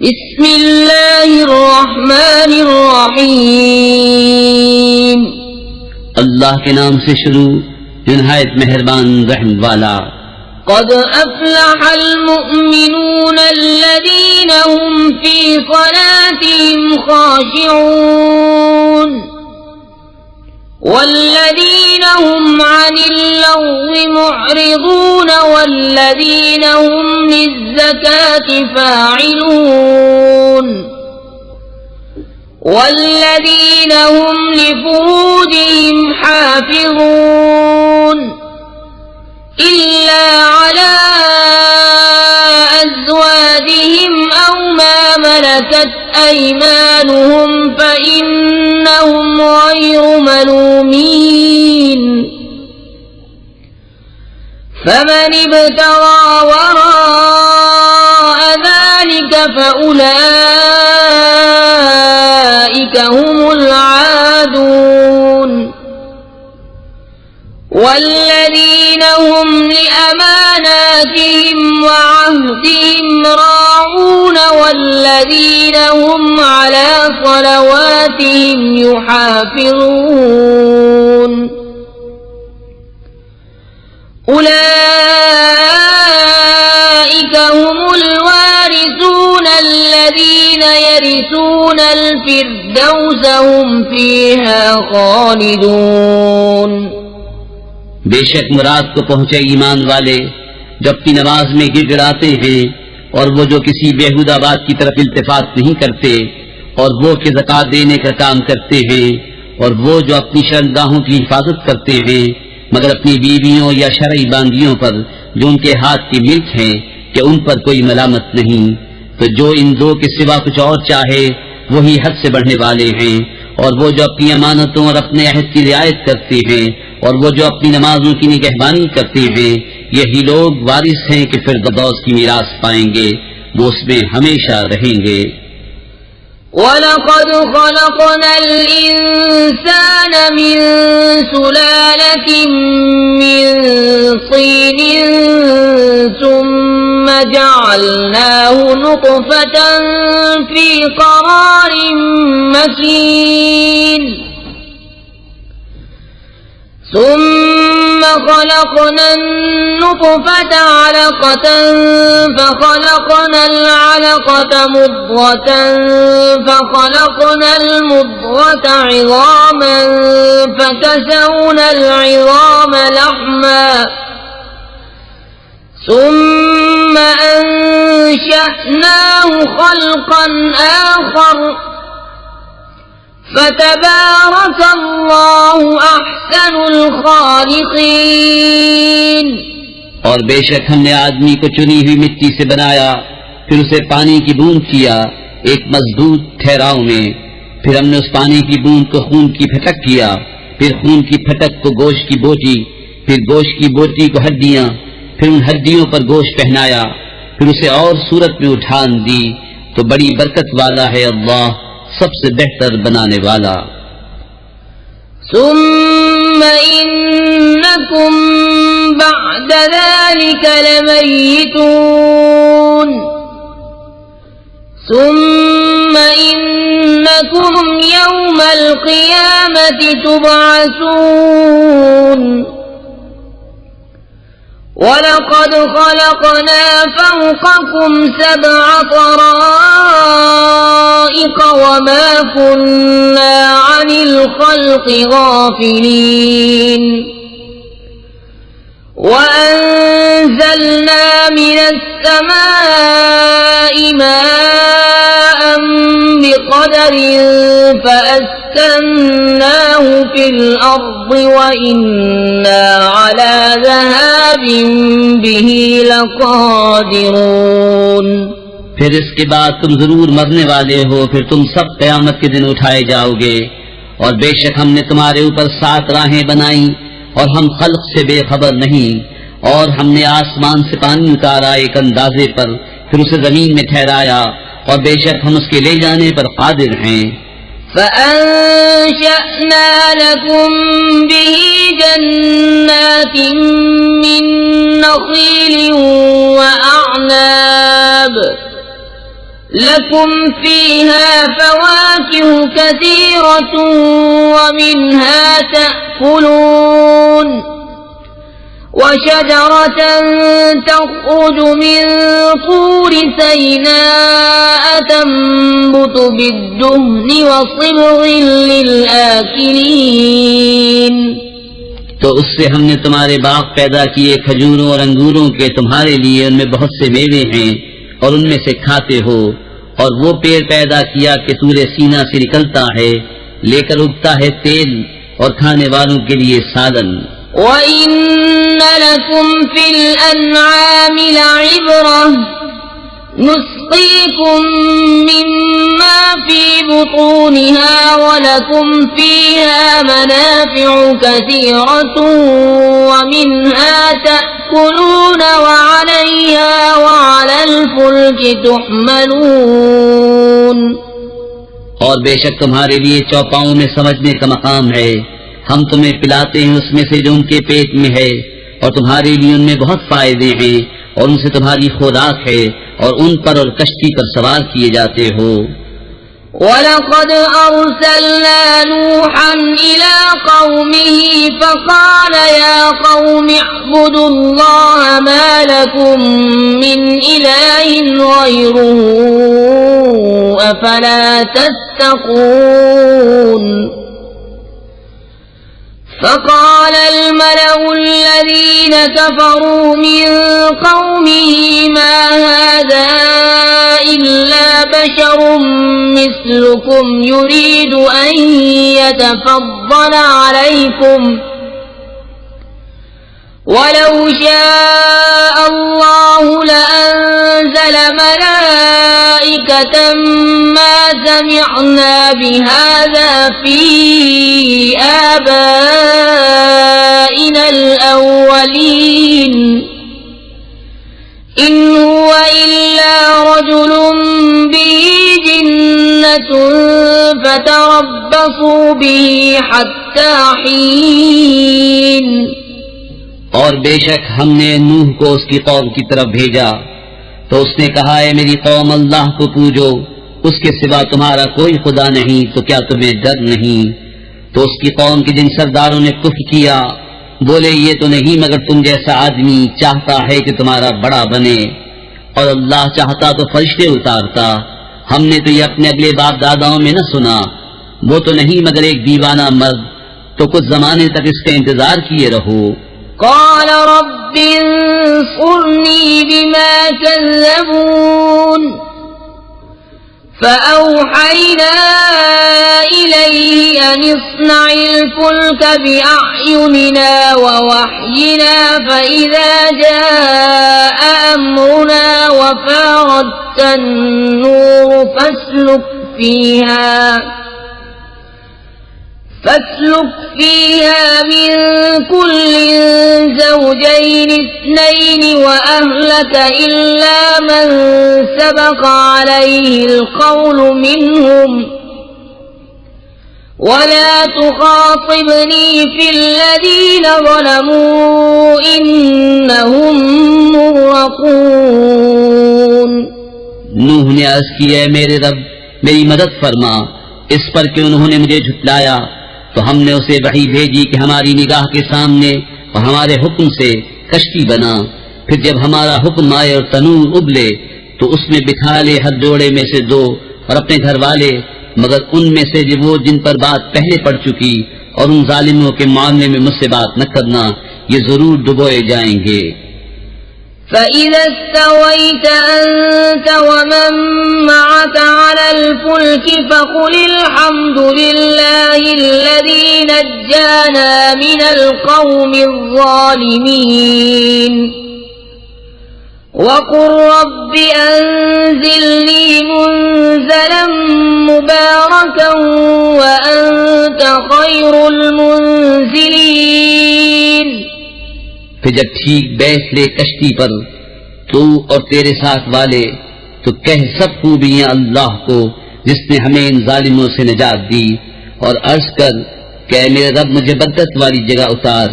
बिस्मिल्लाहिर्रहमानिर्रहीम। अल्लाह के नाम से शुरू जो निहायत मेहरबान रहम वाला। क़द अफ़्लहल मुअमिनून अल्लज़ीन हुम फ़ी सलातिहिम ख़ाशिऊन वल्लज़ीन हुम अनिल लग़्वी मुअरिज़ून वल्लज़ीन हुम लिज़्ज़काति फ़ाइलून वल्लज़ीन हुम लिफ़ुरूजिहिम हाफ़िज़ून इल्ला अला अज़वाजिहिम औ मा मलकत अयमानुहुम फ़इन्नहुम ग़ैरु मलूमीन। फमन इब्तग़ा वराअ ज़ालिक फ़उलाइक हुमुल आदून। वल्लज़ीन हुम लिअमानातिहिम वअहदिहिम राऊन वल्लज़ीन हुम अला सलवातिहिम युहाफ़िज़ून। उलाइक हुमुल वारिसून अल्लज़ीन यरिसूनल फ़िरदौस हुम फ़ीहा ख़ालिदून। बेशक मुराद को पहुंचे ईमान वाले जो अपनी नमाज में गिड़गिड़ाते हैं और वो जो किसी बेहुदा बात की तरफ इल्तिफात नहीं करते और वो कि ज़कात देने का काम करते हैं और वो जो अपनी शर्मगाहों की हिफाजत करते हैं मगर अपनी बीवियों या शरई बांदियों पर जो उनके हाथ की मिल्क है कि उन पर कोई मलामत नहीं। तो जो इन दो के सिवा कुछ और चाहे वही हद से बढ़ने वाले हैं। और वो जो अपनी अमानतों और अपने अहद की रियायत करते हैं और वो जो अपनी नमाजों की निगहबानी करते हैं यही लोग वारिस हैं कि फिर फिरदौस की मीरास पाएंगे, वो उसमें हमेशा रहेंगे। वलक़द ख़लक़नल इंसान मिन सुलालतिन मिन तीनिन सुम्मा जअलनाहु नुत्फ़तन फ़ी क़रारिन मकीन। ثم خلقنا النطفة علقة فخلقنا العلقة مضغة فخلقنا المضغة عظاما فكسونا العظام لحما ثم أنشأناه خلقا آخر فتبارك الله أحسن الخالقين। और बेशक हमने आदमी को चुनी हुई मिट्टी से बनाया, फिर उसे पानी की बूंद किया एक मजबूत ठहराव में, फिर हमने उस पानी की बूंद को खून की फटक किया, फिर खून की फटक को गोश्त की बोटी, फिर गोश्त की बोटी को हड्डियां, फिर उन हड्डियों पर गोश्त पहनाया, फिर उसे और सूरत में उठान दी। तो बड़ी बरकत वाला है अल्लाह, सबसे बेहतर बनाने वाला। सुम्मा इन्नकुम बअद ज़ालिक लमय्यितून सुम्मा इन्नकुम यौमल क़ियामति तुबअसून। वलक़द ख़लक़ना फ़ौक़कुम सबअ तराइक़ वमा कुन्ना अनिल ख़ल्क़ि गाफ़िलीन। वअंज़लना मिनस समाइ माअन बिक़दरिन फअस्कन्नाहु फ़िल अर्ज़ि वइन्ना अला ज़हाबिन बिही लक़ादिरून। फिर इसके बाद तुम जरूर मरने वाले हो, फिर तुम सब क़यामत के दिन उठाए जाओगे। और बेशक हमने तुम्हारे ऊपर 7 राहें बनाई और हम खल्क से बेखबर नहीं। और हमने आसमान से पानी उतारा एक अंदाजे पर, फिर उसे जमीन में ठहराया और बेशक हम उसके ले जाने पर कादिर हैं। فأنشأنا لكم به جنات من نخيل وأعناب لكم فيها فواكه كثيرة ومنها تأكلون وشجرة تخرج من طور سيناء تنبت بالدهن وصبغ للآكلين। तो उससे हमने तुम्हारे बाग पैदा किए खजूरों और अंगूरों के, तुम्हारे लिए उनमें बहुत से मेवे हैं और उनमें से खाते हो। और वो पेड़ पैदा किया कि सूरे सीना से निकलता है, लेकर उगता है तेल और खाने वालों के लिए सालन। وَإِنَّ لَكُمْ فِي الْأَنْعَامِ لَعِبْرَةً نُسْقِيكُم مِّمَّا فِي بُطُونِهَا وَلَكُمْ فِيهَا مَنَافِعُ كَثِيرَةٌ وَمِنْهَا تَأْكُلُونَ وَعَلَيْهَا وَعَلَى الْفُلْكِ تُحْمَلُونَ। और बेशक तुम्हारे लिए चौपाओं में समझने का मकाम है। हम तुम्हें पिलाते हैं उसमें से जो उनके पेट में है, और तुम्हारे लिए उनमें बहुत फायदे हैं, और उनसे तुम्हारी खुराक है, और उन पर और कश्ती पर सवार किए जाते हो। وَلَقَدْ أَرْسَلْنَا نُوحًا إِلَى قَوْمِهِ فَقَالَ يَا قَوْمِ اعْبُدُوا اللَّهَ مَا لَكُم مِّنْ إِلَٰهٍ غَيْرُهُ أَفَلَا تَتَّقُونَ। فقال الملأ الذين كفروا من قومه ما هذا إلا بشر مثلكم يريد أن يتفضل عليكم ولو شاء الله لأنزل ملائكة ما سمعنا بهذا في آبائنا الأولين إن هو إلا رجل به جنة فتربصوا به حتى حين। और बेशक हमने नूह को उसकी कौम की तरफ भेजा तो उसने कहा, है मेरी कौम अल्लाह को पूजो, उसके सिवा तुम्हारा कोई खुदा नहीं, तो क्या तुम्हें डर नहीं। तो उसकी कौम के जिन सरदारों ने कुफ्र किया बोले, ये तो नहीं मगर तुम जैसा आदमी चाहता है कि तुम्हारा बड़ा बने, और अल्लाह चाहता तो फरिश्ते उतारता। हमने तो ये अपने अगले बाप दादाओं में न सुना, वो तो नहीं मगर एक दीवाना मर्द, तो कुछ जमाने तक इसका इंतजार किए रहो। قال رب انصرني بما كذبون فأوحينا إليه أن اصنع الفلك بأعيننا ووحينا فإذا جاء أمرنا وفاردت النور فاسلك فيها من كل زوجين اثنين وأهلك إلا من سبق عليه القول منهم ولا تخاطبني في الذين ظلموا إنهم مغرقون। नूह ने अर्ज किया, मेरे रब मेरी मदद फरमा इस पर कि उन्होंने मुझे झुटलाया। तो हमने उसे वही भेजी कि हमारी निगाह के सामने और हमारे हुक्म से कश्ती बना। फिर जब हमारा हुक्म आए और तनूर उबले तो उसमें बिठा ले हर जोड़े में से दो और अपने घर वाले, मगर उनमें से वो जिन पर बात पहले पड़ चुकी, और उन जालिमों के मामले में मुझसे बात न करना, ये जरूर डुबोए जाएंगे। فإذا استويت أنت ومن معك على الفلك فقل الحمد لله الذي نجانا من القوم الظالمين وقل رب أنزلني منزلا مباركا وأنت خير المنزلين। फिर जब ठीक बैठ ले कश्ती पर तू और तेरे साथ वाले, तो कह सब खूबियां अल्लाह को जिसने हमें इन जालिमों से निजात दी, और अर्ज कर कि मेरे रब मुझे बद्दत वाली जगह उतार,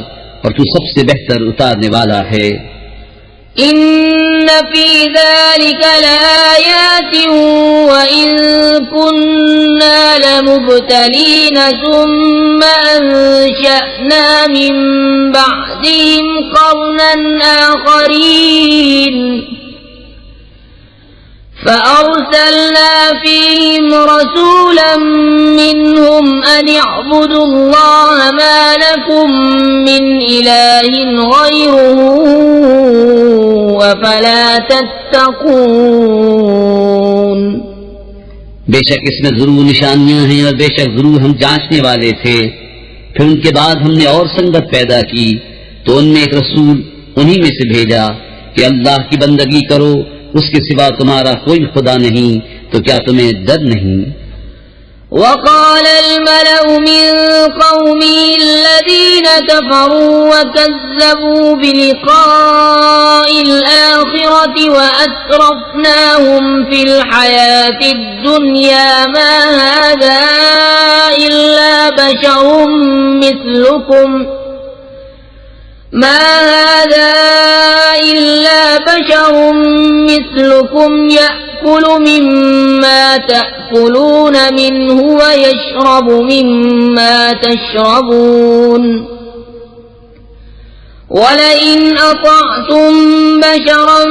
और तू सबसे बेहतर उतारने वाला है। إن في ذلك لآيات وإن كنا لمبتلين ثم أنشأنا من بعدهم قرنا آخرين فأرسلنا فيهم رسولا منهم أن اعبدوا الله ما لكم من إله غيره أفلا تتقون। बेशक इसमें जरूर निशानियां हैं और बेशक जरूर हम जांचने वाले थे। फिर उनके बाद हमने और संगत पैदा की तो उनमें एक रसूल उन्हीं में से भेजा कि अल्लाह की बंदगी करो, उसके सिवा तुम्हारा कोई खुदा नहीं, तो क्या तुम्हें डर नहीं। وقال الملأ من قومه الذين كفروا وكذبوا بلقاء الآخرة وأترفناهم في الحياة الدنيا ما هذا إلا بشر مثلكم يأكل مما تأكلون منه ويشرب مما تشربون ولئن أطعتم بشرا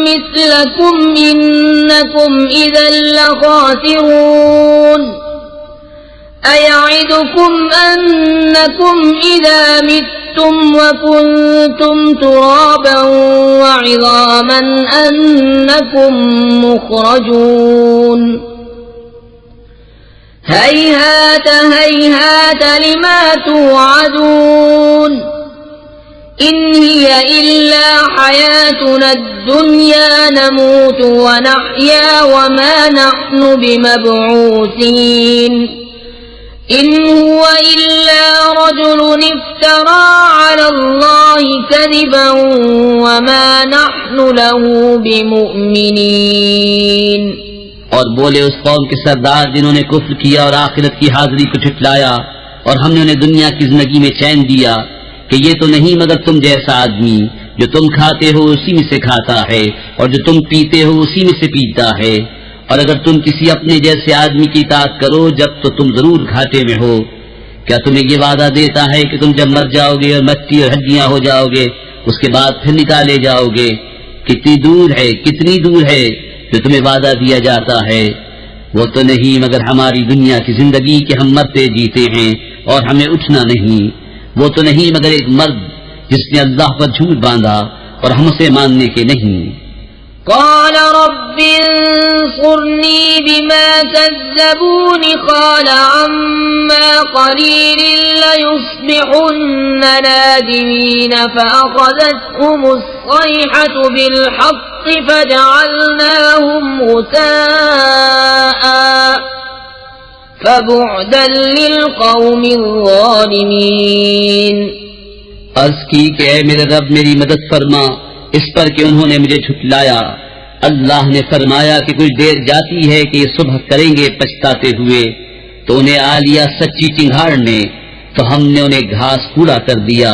مثلكم إنكم إذا لخاسرون أيعدكم أنكم إذا متم وكنتم ترابا وعظاما أنكم مخرجون هيهات هيهات لما توعدون إن هي إلا حياتنا الدنيا نموت ونحيا وما نحن بمبعوثين إن هو إلا رجل افترى على الله كذبا وما نحن له بمؤمنين। और बोले उस कौम के सरदार जिन्होंने कुफ्र किया और आखिरत की हाजिरी को ठुठलाया और हमने उन्हें दुनिया की जिंदगी में चैन दिया कि ये तो नहीं मगर तुम जैसा आदमी, जो तुम खाते हो उसी में से खाता है और जो तुम पीते हो उसी में से पीता है, और अगर तुम किसी अपने जैसे आदमी की इताअत करो जब तो तुम जरूर घाटे में हो। क्या तुम्हें ये वादा देता है कि तुम जब मर जाओगे और मट्टी और हड्डियां हो जाओगे उसके बाद फिर निकाले जाओगे? कितनी दूर है जो तुम्हें वादा दिया जाता है। वो तो नहीं मगर हमारी दुनिया की जिंदगी के हम मरते जीते हैं और हमें उठना नहीं। वो तो नहीं मगर एक मर्द जिसने अल्लाह पर झूठ बांधा और हम उसे मानने के नहीं। قال رب انصرني بما كذبون قال عما قليل ليصبحن نادمين فأخذتهم الصيحة بالحق فجعلناهم غثاء فبعدا للقوم الظالمين। अर्ज की कि ऐ मेरे रब मेरी मदद फरमा इस पर कि उन्होंने मुझे झुठलाया। अल्लाह ने फरमाया कि कुछ देर जाती है कि ये सुबह करेंगे पछताते हुए, तो उन्हें आ लिया सच्ची चिंगाड़ ने, तो हमने उन्हें घास कूड़ा कर दिया,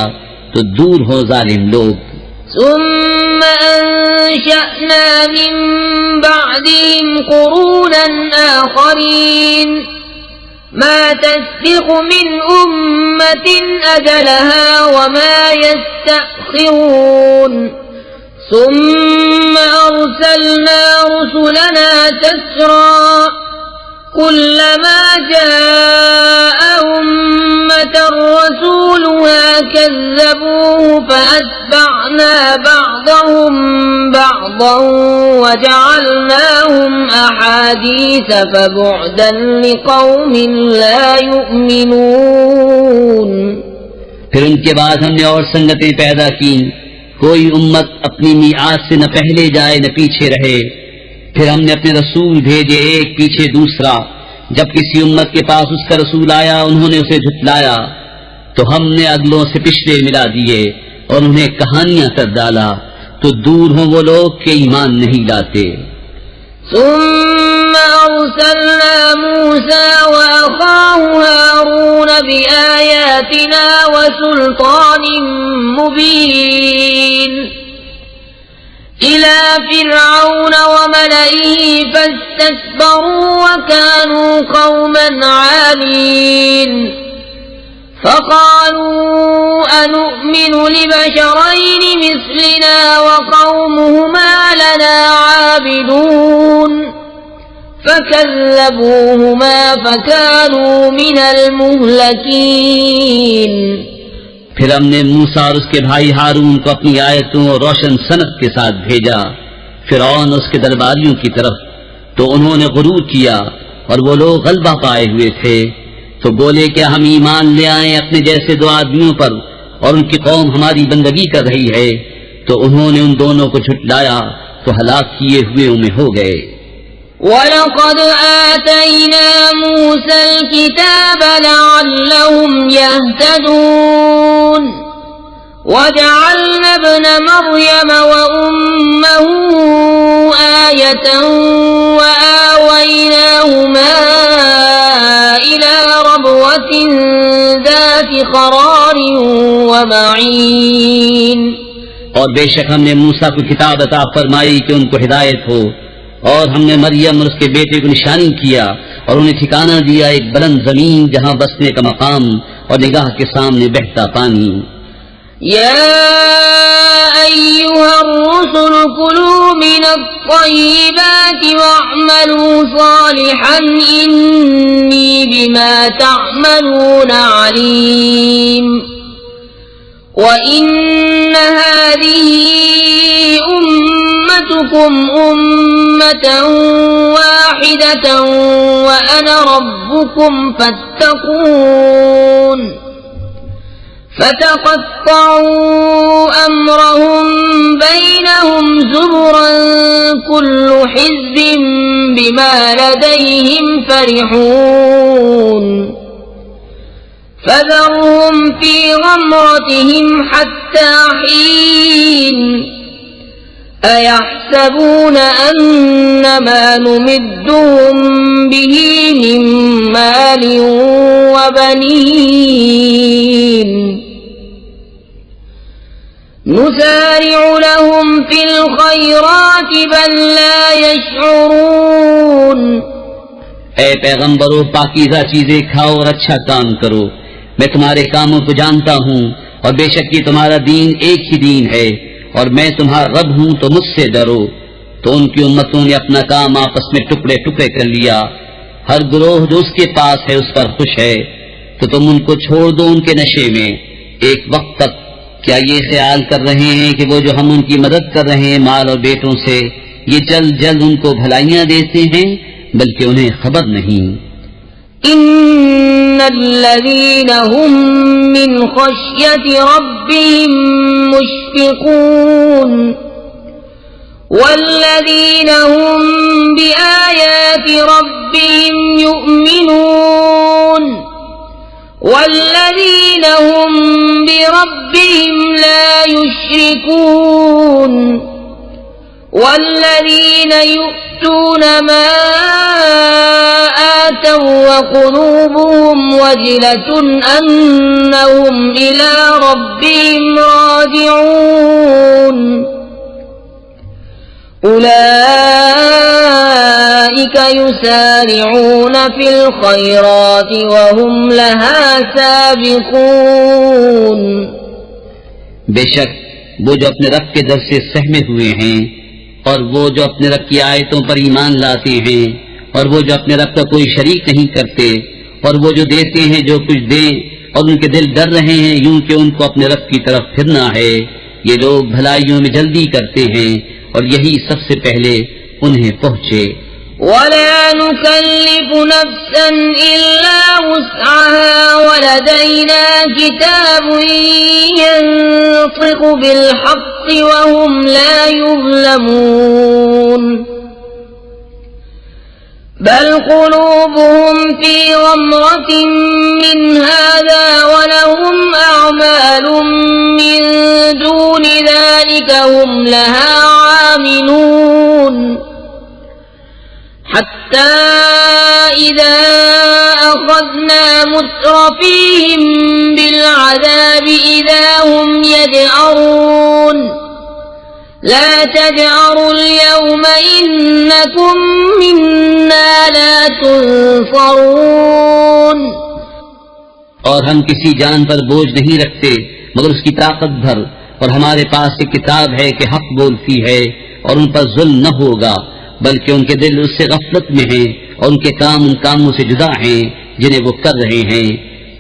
तो दूर हो जालिम लोग। ثم أنشأنا من بعدهم قرونا آخرين ما تسبق من أمة أجلها وما يستأخرون ثم أرسلنا رسلنا تترى كلما جاء أمة رسولها كذبوه فأتبعنا بعضهم بعضا وجعلناهم أحاديث فبعدا لقوم لا يؤمنون। फिर उनके बाद हमने और संगतें पैदा की, कोई उम्मत अपनी मियाद से न पहले जाए न पीछे रहे। फिर हमने अपने रसूल भेजे एक पीछे दूसरा। जब किसी उम्मत के पास उसका रसूल आया उन्होंने उसे झुठलाया, तो हमने अगलों से पिछले मिला दिए और उन्हें कहानियां कर डाला, तो दूर हो वो लोग के ईमान नहीं लाते। ثم أرسلنا موسى وأخاه هارون بآياتنا وسلطان مبين إلى فرعون وملئه فاستكبروا وكانوا قوما عالين فقالوا أنؤمن لبشرين مثلنا وقومهما لنا عابدون فكذبوهما فكانوا من المهلكين। फिर हमने मूसा और उसके भाई हारून को अपनी आयतों और रोशन सनत के साथ भेजा फिरौन और उसके दरबारियों की तरफ, तो उन्होंने गुरूर किया और वो लोग गलबा पाए हुए थे। तो बोले क्या हम ईमान ले आए अपने जैसे दो आदमियों पर और उनकी कौम हमारी बंदगी कर रही है। तो उन्होंने उन दोनों को झुटलाया तो हलाक किए हुए उनमें हो गए। वलक़द आतैना मूसा अल-किताब लअल्लहुम यहतदून वजअलना इब्न मर्यम व उम्महु आयतन व आवैनाहुमा इला रबवतिन ज़ाति क़रारिन व मईन। और बेशक हमने मूसा को किताब अता फरमाई कि उनको हिदायत हो, और हमने मरियम और उसके बेटे को निशानी किया और उन्हें ठिकाना दिया एक बुलंद जमीन जहाँ बसने का मकाम और निगाह के सामने बहता पानी। या अय्युहर-रुसुल कुलू मिनत-तय्यिबाति वअमलू सालिहन इन्नी बिमा तअमलून अलीम। व इन्न हादिही उम्मतुकुम उम्मतन वाहिदतन व अना रब्बुकुम फत्तकून। فتقطعوا أمرهم بينهم زبرا كل حزب بما لديهم فرحون فذرهم في غمرتهم حتى حين أيحسبون أن ما نمدهم به من مال وبنين نسارع لهم في الخيرات بل لا يشعرون। ऐ पैगंबरों, पाकीज़ा चीजें खाओ और अच्छा काम करो। मैं तुम्हारे कामों को जानता हूँ और बेशक ये तुम्हारा दीन एक ही दीन है और मैं तुम्हारा रब हूँ, तो मुझसे डरो। तो उनकी उम्मतों ने अपना काम आपस में टुकड़े टुकड़े कर लिया। हर गिरोह जो उसके पास है उस पर खुश है, तो तुम उनको छोड़ दो उनके नशे में एक वक्त तक। क्या ये ख्याल कर रहे हैं कि वो जो हम उनकी मदद कर रहे हैं माल और बेटों से, ये जल्द जल्द उनको भलाइयां देते हैं, बल्कि उन्हें खबर नहीं। इन्नल्लज़ीना हुम मिन खश्यति रब्बिहिम मुश्फिकून वल्लज़ीना हुम बिआयाति रब्बिहिम युमिनून वल्लज़ीना हुम बिरब्बिहिम ला युश्रिकून वल्लज़ीना यु'तून मा आतव वक़ुलूबुहुम वजिलतुन अन्नहुम इला रब्बिहिम राजिऊन उलाइक युसारिऊन फिल खैरात वहुम लहा साबिकून। बेशक वो जो अपने रब के दर से सहमे हुए हैं और वो जो अपने रब की आयतों पर ईमान लाते हैं और वो जो अपने रब का कोई शरीक नहीं करते और वो जो देते हैं जो कुछ दें और उनके दिल डर रहे हैं यूं कि उनको अपने रब की तरफ फिरना है, ये लोग भलाइयों में जल्दी करते हैं और यही सबसे पहले उन्हें पहुँचे। वला नुकल्लिफु नफ्सन इल्ला वुस्अहा वलदैना किताबुन यंतिकु बिल हक़्क़ि वहुम ला युज़्लमून बल क़ुलूबुहुम फ़ी ग़मरतिन मिन हाज़ा वलहुम अअमालुम मिन दूनि ज़ालिका हुम लहा आमिलून हत्ता इज़ा अख़ज़ना मुत्रफ़ीहिम बिलअज़ाबि इज़ा हुम यजअरून لا تجأروا اليوم إنكم منا لا تنصرون। और हम किसी जान पर बोझ नहीं रखते मगर उसकी ताकत भर, और हमारे पास एक किताब है कि हक बोलती है और उन पर जुल्म न होगा, बल्कि उनके दिल उससे गफलत में हैं और उनके काम उन कामों से जुदा हैं जिन्हें वो कर रहे हैं।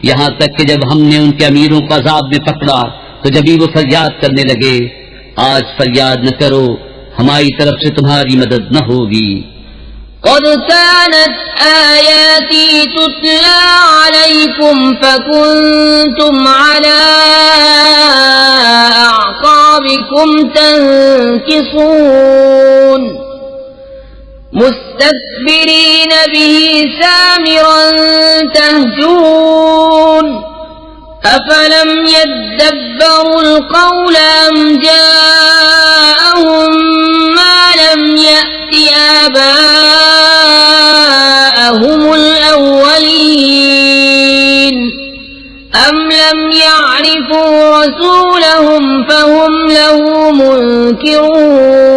यहाँ तक कि जब हमने उनके अमीरों को अजाब में पकड़ा तो जब भी वो फरियाद करने लगे, आज फरियाद न करो, हमारी तरफ से तुम्हारी मदद न होगी। قد كانت آياتي تتلى عليكم فكنتم على أعقابكم تنكصون مستكبرين به سامرا تهجرون أفلم يدبروا القول أم جاءهم ما لم يأت آباءهم الأولين أم لم يعرفوا رسولهم فهم له منكرون।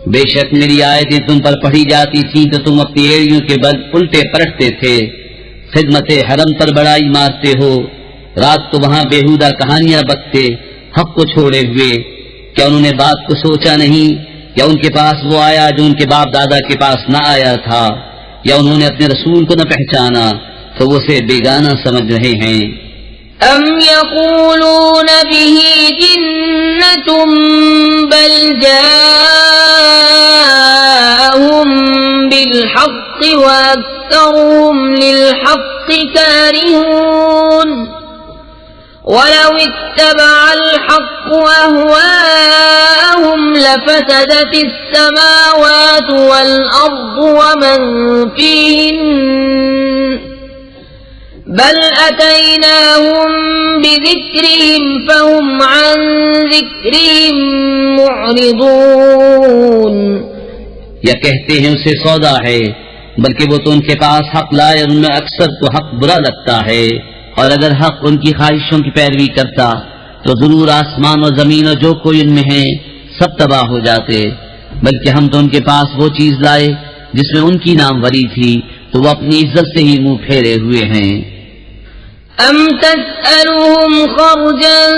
बेशक मेरी आयतें तुम पर पढ़ी जाती थी तो तुम अपनी एड़ियों के बल उल्टे पलटते थे, खिदमते हरम पर बड़ाई मारते हो, रात को वहाँ बेहुदा कहानियां बकते हक को छोड़े हुए। क्या उन्होंने बात को सोचा नहीं? या उनके पास वो आया जो उनके बाप दादा के पास न आया था? या उन्होंने अपने रसूल को न पहचाना तो वो उसे बेगाना समझ रहे हैं। अम यक़ूलून बिही जिन्नतुम बल जाअहुम बिल हक़्क़ि व अक्सरुहुम लिल हक़्क़ि कारिहून वलौ इत्तबअल हक़्क़ु अहवाअहुम लफसदतिस समावातु वल अर्दु व मन फीहिन्न बल अतैनाहुम बिज़िक्रिहिम फहुम अन ज़िक्रिहिम मुअरिदून। या कहते हैं उसे सौदा है, बल्कि वो तो उनके पास हक लाए और उनमें अक्सर तो हक बुरा लगता है, और अगर हक उनकी ख्वाहिशों की पैरवी करता तो जरूर आसमान और जमीन और जो कोई उनमें है सब तबाह हो जाते। बल्कि हम तो उनके पास वो चीज लाए जिसमें उनकी नामवरी थी, तो वो अपनी इज्जत से ही मुंह फेरे हुए हैं। अम तस्अलुहुम खर्जन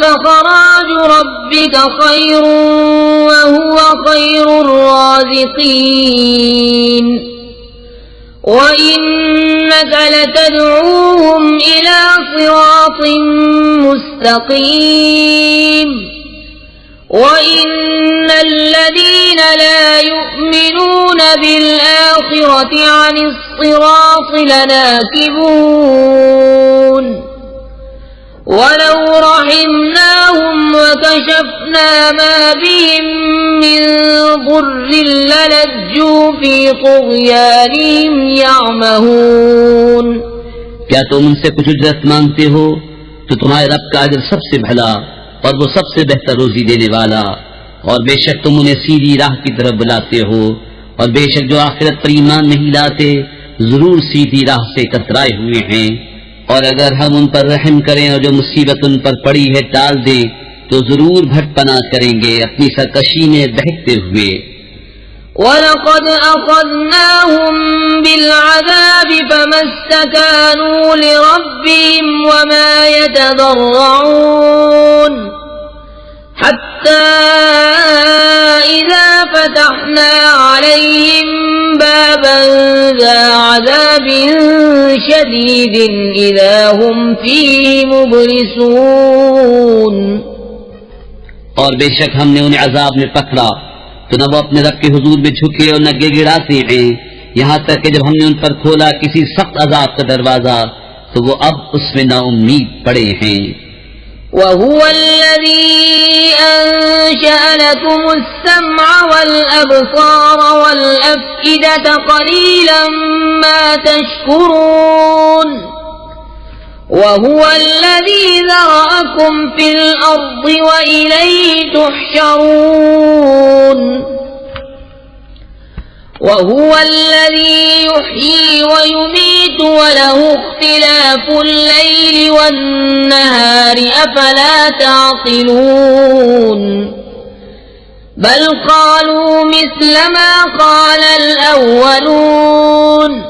फखराजु रब्बिका खैरुन व हुवा खैरुर राज़िकीन व इन्नका लतदऊहुम इला सिरातिन मुस्तकीम وَإِنَّ الَّذِينَ لَا يُؤْمِنُونَ بِالْآخِرَةِ عَنِ الصِّرَاطِ لَنَاكِبُونَ وَلَوْ رَحِمْنَاهُمْ وَكَشَفْنَا مَا بِهِمْ مِنْ ضُرٍّ لَلَجُّوا فِي طُغْيَانِهِمْ يَعْمَهُونَ। क्या तुम उनसे कुछ उजरत मांगते हो तो तुम्हारे रब का अजर सबसे भला और वो सबसे बेहतर रोजी देने वाला, और बेशक तुम उन्हें सीधी राह की तरफ बुलाते हो, और बेशक जो आखिरत पर ईमान नहीं लाते जरूर सीधी राह से कतराए हुए हैं। और अगर हम उन पर रहम करें और जो मुसीबत उन पर पड़ी है टाल दें तो जरूर भटपना करेंगे अपनी सरकशी में बहकते हुए। वलक़द अख़ज़नाहुम बिलअज़ाब फमस्तकानू लिरब्बिहिम वमा यतदर्रऊन हत्ता इज़ा फ़तहना अलैहिम बाबन ज़ा अज़ाबिन शदीदिन इज़ा हुम फ़ीहि मुब्लिसून। और बेशक हमने उन्हें अज़ाब में पकड़ा तो न वो अपने रब के हुजूर में झुके और न गिड़गिड़ाते हैं, यहाँ तक कि जब हमने उन पर खोला किसी सख्त अज़ाब का दरवाजा तो वो अब उसमें नाउम्मीद पड़े हैं। वहुव अल्लज़ी अंशअ लकुमुस्समअ वल अब्सार वल अफ़इदत क़लीलन मा तशकुरून वहुव अल्लज़ी ज़रअकुम फ़िल अर्ज़ि व इलैहि तुहशरून। وهو الذي يحيي ويميت وله اختلاف الليل والنهار أفلا تعقلون بل قالوا مثل ما قال الأولون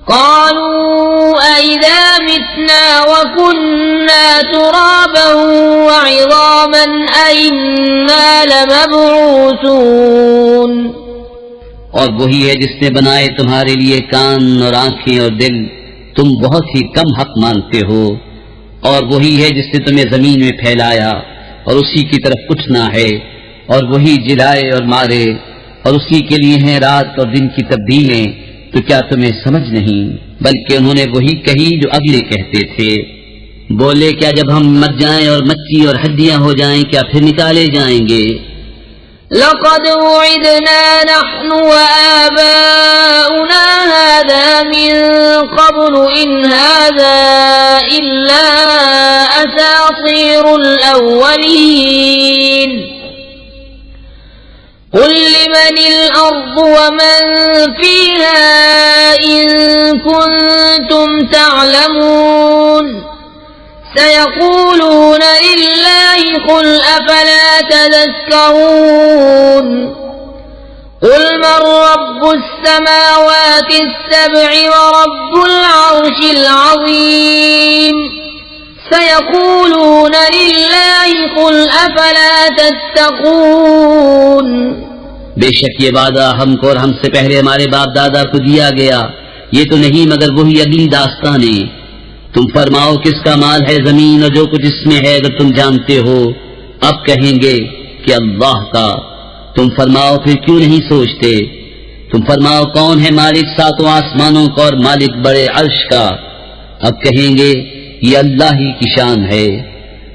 قالوا أئذا متنا وكنا ترابا وعظاما أئنا لمبعوثون और वही है जिसने बनाए तुम्हारे लिए कान और आंखें और दिल, तुम बहुत ही कम हक मानते हो। और वही है जिसने तुम्हें जमीन में फैलाया और उसी की तरफ उठना है, और वही जिलाए और मारे, और उसी के लिए हैं रात और दिन की तब्दीलें। तो क्या तुम्हें समझ नहीं? बल्कि उन्होंने वही कही जो अगले कहते थे। बोले क्या जब हम मर जाएं और मच्छी और हड्डियां हो जाएं क्या फिर निकाले जाएंगे? लक़द वुइदना नहनु व आबाउना हाज़ा मिन क़ब्लु इन हाज़ा इल्ला असातीरुल अव्वलीन क़ुल लिमनिल अर्दु व मन फ़ीहा इन कुन्तुम तअलमून सयक़ूलून लिल्लाहि क़ुल अफ़ला तज़क्करून क़ुल मन रब्बुस समावातिस सब'i व रब्बुल अर्शिल अज़ीम सयक़ूलून लिल्लाहि क़ुल अफ़ला तत्तक़ून। बेशक ये वादा हमको और हमसे पहले हमारे बाप दादा को दिया गया, ये तो नहीं मगर वही अगली दास्तानें। तुम फरमाओ किसका माल है जमीन और जो कुछ इसमें है अगर तुम जानते हो। अब कहेंगे कि अल्लाह का। तुम फरमाओ फिर क्यों नहीं सोचते? तुम फरमाओ कौन है मालिक सातों आसमानों का और मालिक बड़े अर्श का? अब कहेंगे ये अल्लाह ही की शान है।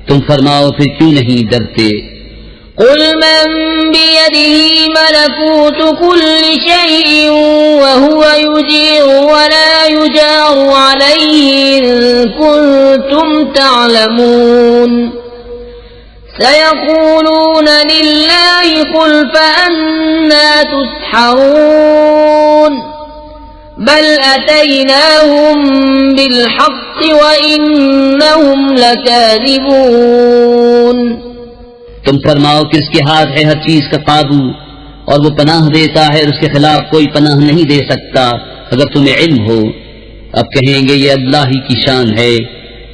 तुम फरमाओ फिर क्यों नहीं डरते? क़ुल मन बियदिही मलकूतु कुल्लि शैइन व हुवा युजीरु व ला युजारु अलैहि इन कुन्तुम तअलमून सयक़ूलून लिल्लाहि क़ुल फ़अन्ना तुस्हरून बल अतैनाहुम बिलहक़्क़ि व इन्नहुम लकाज़िबून। तुम फरमाओ किसके हाथ है हर चीज का काबू और वो पनाह देता है और उसके खिलाफ कोई पनाह नहीं दे सकता अगर तुम्हें इल्म हो। अब कहेंगे ये अल्लाह ही की शान है।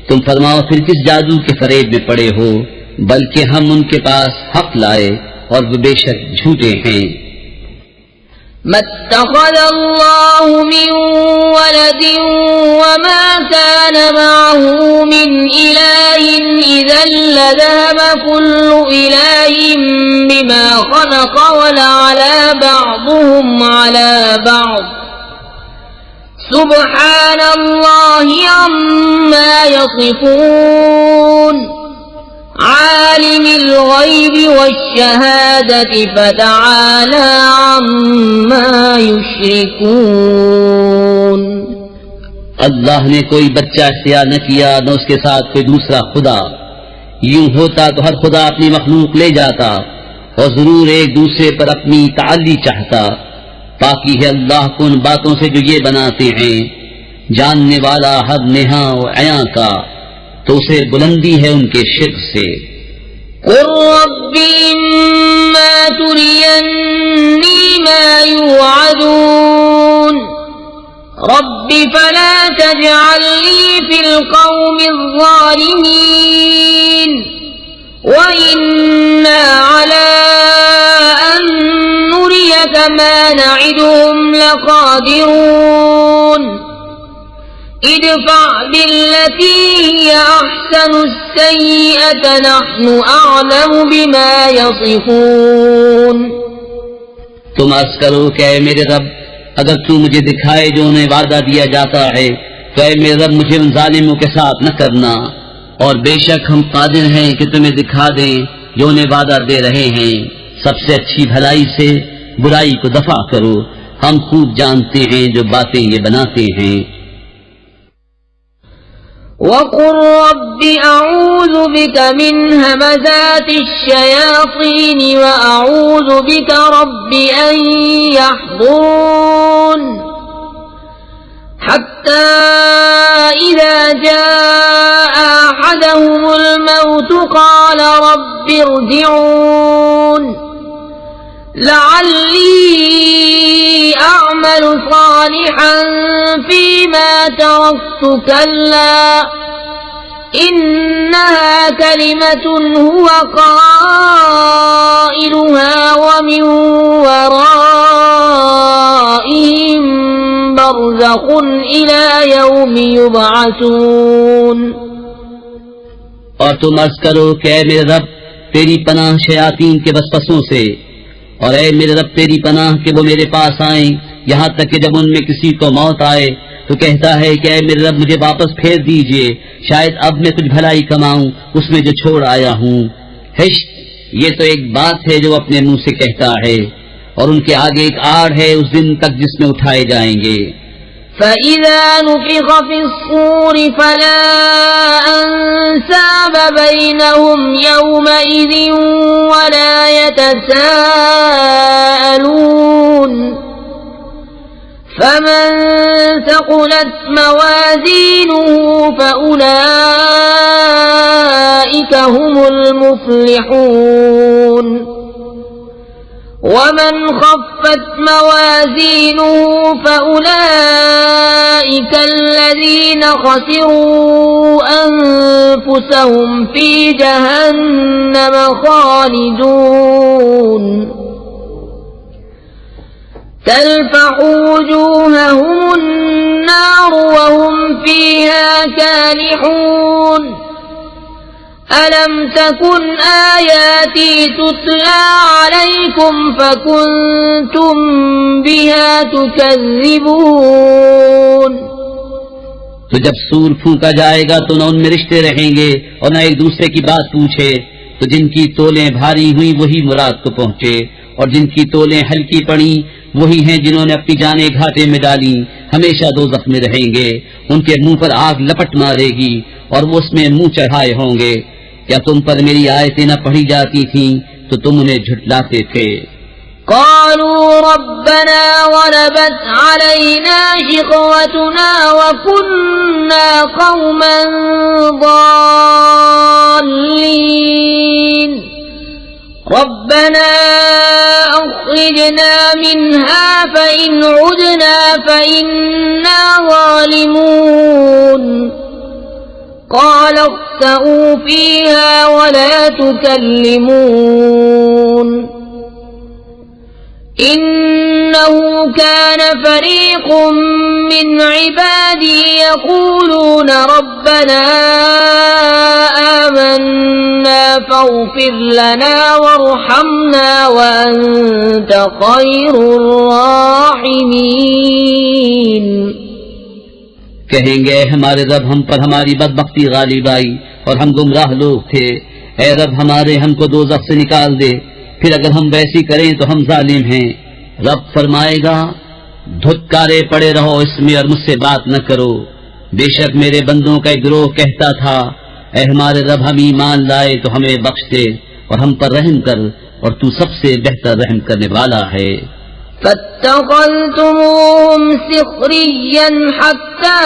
तुम फरमाओ फिर किस जादू के फरेब में पड़े हो? बल्कि हम उनके पास हक लाए और वो बेशक झूठे हैं। मत्तख़ज़ल्लाहु मिन वलदिन वमा कान मअहू मिन इलाहिन इज़न लज़हब कुल्लु इलाहिन बिमा ख़लक़ वलअला बअ्दुहुम अला बअ्द सुब्हानल्लाहि अम्मा यसिफ़ून आलिमिल ग़ैबि वश्शहादति फ़तआला अम्मा युश्रिकून। अल्लाह ने कोई बच्चा इख्तियार न किया न उसके साथ कोई दूसरा खुदा। यूं होता तो हर खुदा अपनी मखलूक ले जाता और जरूर एक दूसरे पर अपनी ताल्ली चाहता। पाकी है अल्लाह को उन बातों से जो ये बनाते हैं, जानने वाला हर नेहा और अया का, तो उसे बुलंदी है उनके शिर्क से। क़ुल रब्बी इम्मा तुरियन्नी मा युअदून रब्बि फला तजअलनी फिल क़ौमिज़ ज़ालिमीन व इन्ना अला अन नुरियक मा न'iदुहुम लक़ादिरून इदफ़अ बिल्लती हिय अहसनु अस्सय्यिअत नहनु अअलमु बिमा यसिफ़ून। तुम अर्ज़ करो कि ऐ मेरे रब, अगर तू मुझे दिखाए जो उन्हें वादा दिया जाता है तो ऐ मेरे रब मुझे उन जालिमों के साथ न करना। और बेशक हम कादिर हैं कि तुम्हें दिखा दें जो उन्हें वादा दे रहे हैं। सबसे अच्छी भलाई से बुराई को दफा करो, हम खूब जानते हैं जो बातें ये बनाते हैं। वक़ुल रब्बि अऊज़ु बिका मिन हमज़ाति श्शयातीन व अऊज़ु बिका रब्बि अन यहज़ुरून हत्ता इज़ा जाअ अहदहुमुल मौत क़ाल रब्बि इरजिऊन लअल्ली अअमलु सालिहन फीमा तरक्तु कल्ला इन्नहा कलिमतुन हुवा क़ाइलुहा व मिन वराइहिम बरज़ख़ुन इला यौमि युबअसून। और तुम अर्ज़ करो कि ऐ मेरे रब तेरी पनाह शयातीन के वसवसों से, और ऐ मेरे रब तेरी पनाह कि वो मेरे पास आए, यहाँ तक कि जब उनमें किसी को मौत आए तो कहता है कि ऐ मेरे रब मुझे वापस फेर दीजिए, शायद अब मैं कुछ भलाई कमाऊं उसमें जो छोड़ आया हूँ। हिश्त ये तो एक बात है जो अपने मुंह से कहता है, और उनके आगे एक आड़ है उस दिन तक जिसमें उठाए जाएंगे। फ़इज़ा नुफ़िख़ फ़िस्सूर फ़ला अंसाब बैनहुम यौमइज़िन वला यतसाअलून फमन थक़ुलत मवाज़ीनुहु फ़उलाइका हुमुल मुफ़्लिहून वमन ख़फ़्फ़त मवाज़ीनुहु फ़उलाइका अल्लज़ीना ख़सिरू अन्फुसहुम फ़ी जहन्नम ख़ालिदून तल्फ़हु वुजूहहुमुन नार वहुम फ़ीहा कालिहून अलम तकुन आयाती तुतला अलैकुम फकुंतुम बिहा तुकज़्ज़िबून। तो जब सूर फूंका जाएगा तो न उनमें रिश्ते रहेंगे और न एक दूसरे की बात पूछे, तो जिनकी तोलें भारी हुई वही मुराद को पहुँचे, और जिनकी तोलें हल्की पड़ी वही हैं जिन्होंने अपनी जानें घाटे में डाली, हमेशा दोज़ख में रहेंगे। उनके मुंह पर आग लपट मारेगी और वो उसमें मुंह चढ़ाए होंगे। क्या तुम पर मेरी आयतें न पढ़ी जाती थीं तो तुम उन्हें झुठलाते थे। क़ालू रब्बना ग़लबत अलैना शिक़वतुना व कुन्ना क़ौमन ज़ाल्लीन रब्बना अख़रिजना मिन्हा फ़इन उदना फ़इन्ना ज़ालिमून क़ाल अख़्सअू फ़ीहा वला तुकल्लिमून इन्नहु कान फ़रीक़ुम मिन इबादी यक़ूलून रब्बना आमन्ना फ़ग़फ़िर लना वरहमना व अन्त ख़ैरुर राहिमीन। कहेंगे हमारे रब हम पर हमारी बदबख्ती गालिब आई और हम गुमराह लोग थे। ऐ रब हमारे हमको दोज़ख से निकाल दे, फिर अगर हम वैसी करें तो हम जालिम हैं। रब फरमाएगा धुतकारे पड़े रहो इसमें और मुझसे बात न करो। बेशक मेरे बंदों का एक गिरोह कहता था ऐ हमारे रब हम ईमान लाए तो हमें बख्श दे और हम पर रहम कर, और तू सबसे बेहतर रहम करने वाला है। फत्तख़ज़्तुमूहुम सिख़रिय्यन हत्ता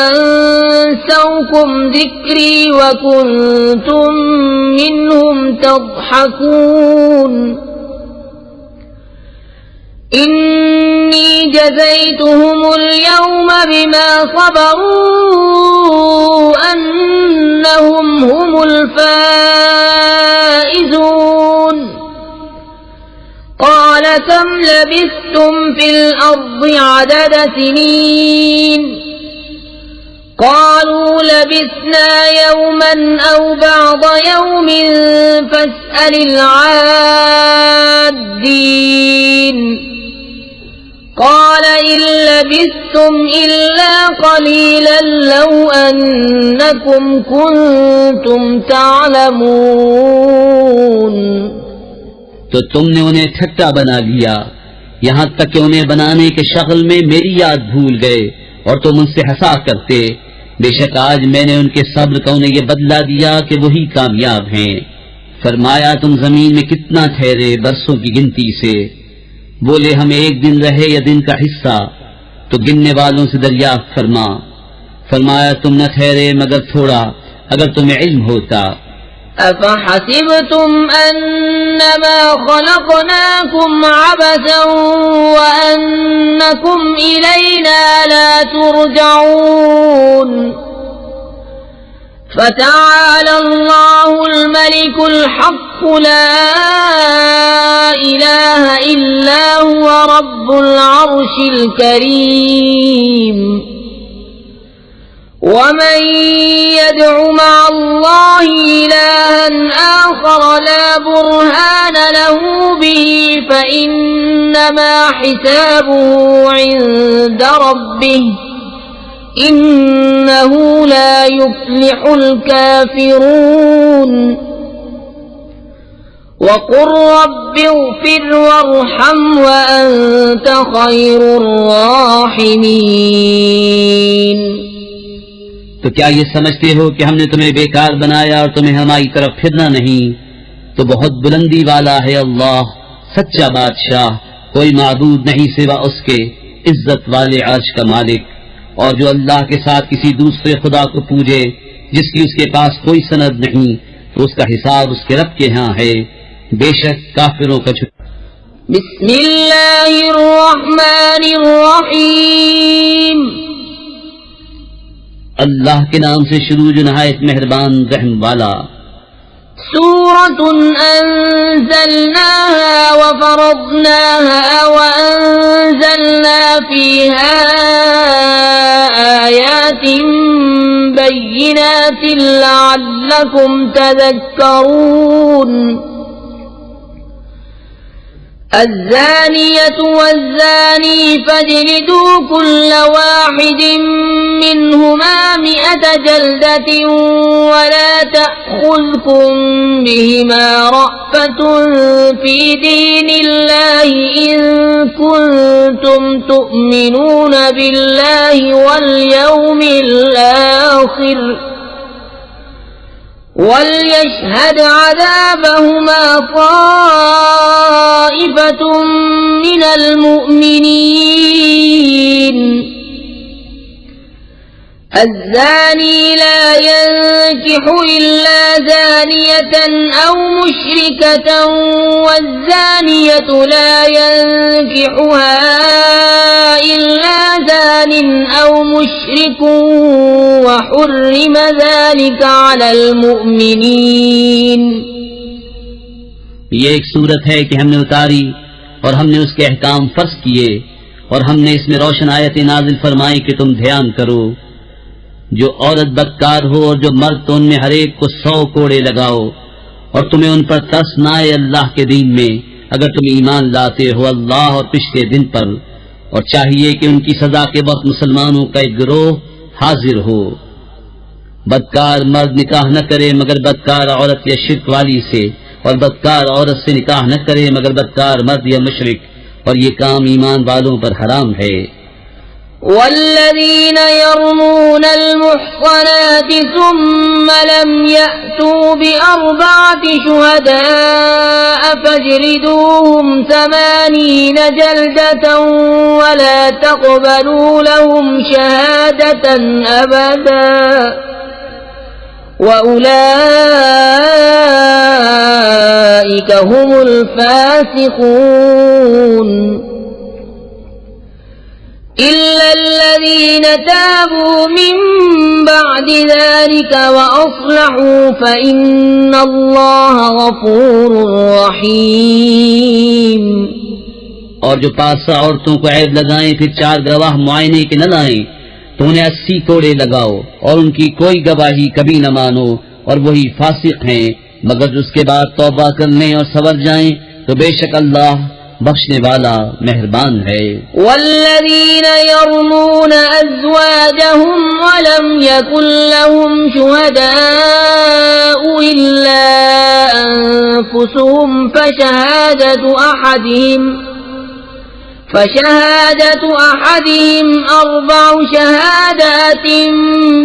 अंसौकुम ज़िक्री व कुन्तुम मिन्हुम तज़हकून इन्नी जज़ैतुहुमुल यौमा बिमा सबरू अन्नहुम हुमुल फ़ाइज़ून। क़ाल कम लबिस्थुम फ़िल अर्ज़ि अदद सिनीन क़ालू लबिस्ना यौमन औ बअद यौमिन फ़स्अलिल आद्दीन क़ाल इन लबिस्थुम इल्ला क़लीलन लौ अन्नकुम कुन्तुम तालमून। तो तुमने उन्हें ठट्टा बना लिया, यहाँ तक कि उन्हें बनाने के शगल में मेरी याद भूल गए और तुम उनसे हंसा करते। बेशक आज मैंने उनके सब्र का उन्हें ये बदला दिया कि वही कामयाब हैं। फरमाया तुम जमीन में कितना ठहरे बरसों की गिनती से। बोले हम एक दिन रहे या दिन का हिस्सा, तो गिनने वालों से दरियाफ्त फरमा। फरमाया तुम न ठहरे मगर थोड़ा, अगर तुम्हें इल्म होता। अफहसिबतुम अन्नमा खलक़नाकुम अबसन व अन्नकुम इलैना ला तुरजऊन। फतआला अल्लाहुल मलिकुल हक़्क़ ला इलाहा इल्ला हुवा रब्बुल अर्शिल करीम। वमन यदउ मअल्लाहि इलाहन आखर ला बुरहान लहू बिही फइन्नमा हिसाबुहु इन्द रब्बिह इन्नहु ला युफ्लिहुल काफिरून। वक़ुल रब्बि इग़फ़िर वरहम व अन्त खैरुर राहिमीन। तो क्या ये समझते हो कि हमने तुम्हें बेकार बनाया और तुम्हें हमारी तरफ फिरना नहीं? तो बहुत बुलंदी वाला है अल्लाह, सच्चा बादशाह, कोई माबूद नहीं सिवा उसके, इज्जत वाले अर्श का मालिक। और जो अल्लाह के साथ किसी दूसरे खुदा को पूजे जिसकी उसके पास कोई सनद नहीं, तो उसका हिसाब उसके रब के यहाँ है। बेशक काफिरों का बिस्मिल्लाहिर रहमानिर रहीम। अल्लाह के नाम से शुरू जो नहायत मेहरबान रहम वाला। सूरतुन अंज़लनाहा व फरदनाहा व अंज़लना फीहा आयातिन बय्यिनातिन लअल्लकुम तज़क्करून। الزانية والزاني فاجلدوا كل واحد منهما 100 جلدة ولا تأخذكم بهما رأفة في دين الله إن كنتم تؤمنون بالله واليوم الآخر وليشهد عذابهما طائفة من المؤمنين। الزاني لا ينكح إلا زانية أو مشركة والزانية لا ينكحها إلا زان أو مشرك وحرم ذلك على المؤمنين। ये एक सूरत है कि हमने उतारी और हमने उसके अहकाम फर्ज किए और हमने इसमें रोशन आयतें नाजिल फरमाई कि तुम ध्यान करो। जो औरत बदकार हो और जो मर्द, तो उनमें हर एक को 100 कोड़े लगाओ और तुम्हें उन पर तरस न आए अल्लाह के दीन में, अगर तुम ईमान लाते हो अल्लाह और पिछले दिन पर। और चाहिए कि उनकी सजा के वक्त मुसलमानों का एक गिरोह हाजिर हो। बदकार मर्द निकाह न करे मगर बदकार औरत या शिर्क वाली से, और बदकार औरत से निकाह न करे मगर बदकार मर्द या मुशरिक, और ये काम ईमान वालों पर हराम है। वल्लज़ीन यरमून अल-मुहसनात सुम्मा लम यअतू बिअरबअति शुहदाअ फजलिदूहुम 80 जल्दतन वला तक़बलू लहुम शहादतन अबदा वउलाइक हुमुल फासिकून। इल्लल्लज़ीन ताबू मिन बअदि ज़ालिका व अस्लहू फ़इन्नल्लाह गफ़ूरुर रहीम। और जो पासा औरतों को ऐब लगाएं फिर 4 गवाह मुआयने के न लाएं, तो उन्हें 80 कोड़े लगाओ और उनकी कोई गवाही कभी न मानो, और वही फासिक हैं। मगर उसके बाद तौबा करने और सवर जाएं, तो बेशक अल्लाह बख्शने वाला मेहरबान है। वल्लज़ीन यरमून अज़वाजहुम वलम यकुन लहुम शुहदाअ इल्ला अनफुसुहुम فشهادة أحدهم 4 شهادات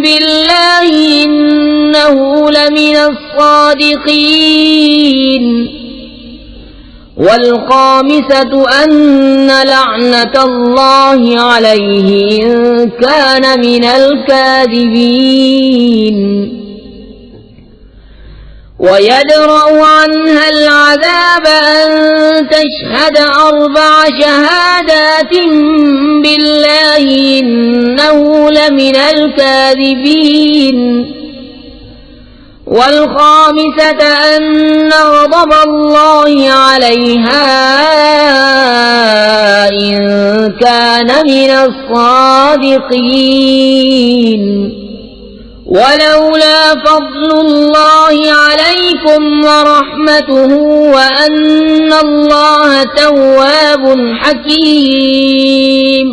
بالله إنه لمن الصادقين والخامسة أن لعنة الله عليه إن كان من الكاذبين ويدرأ عنها العذاب أن تشهد 4 شهادات بالله إنه لمن الكاذبين والخامسة أن غضب الله عليها إن كان من الصادقين ولولا فضل الله عليكم ورحمته وأن الله تواب حكيم।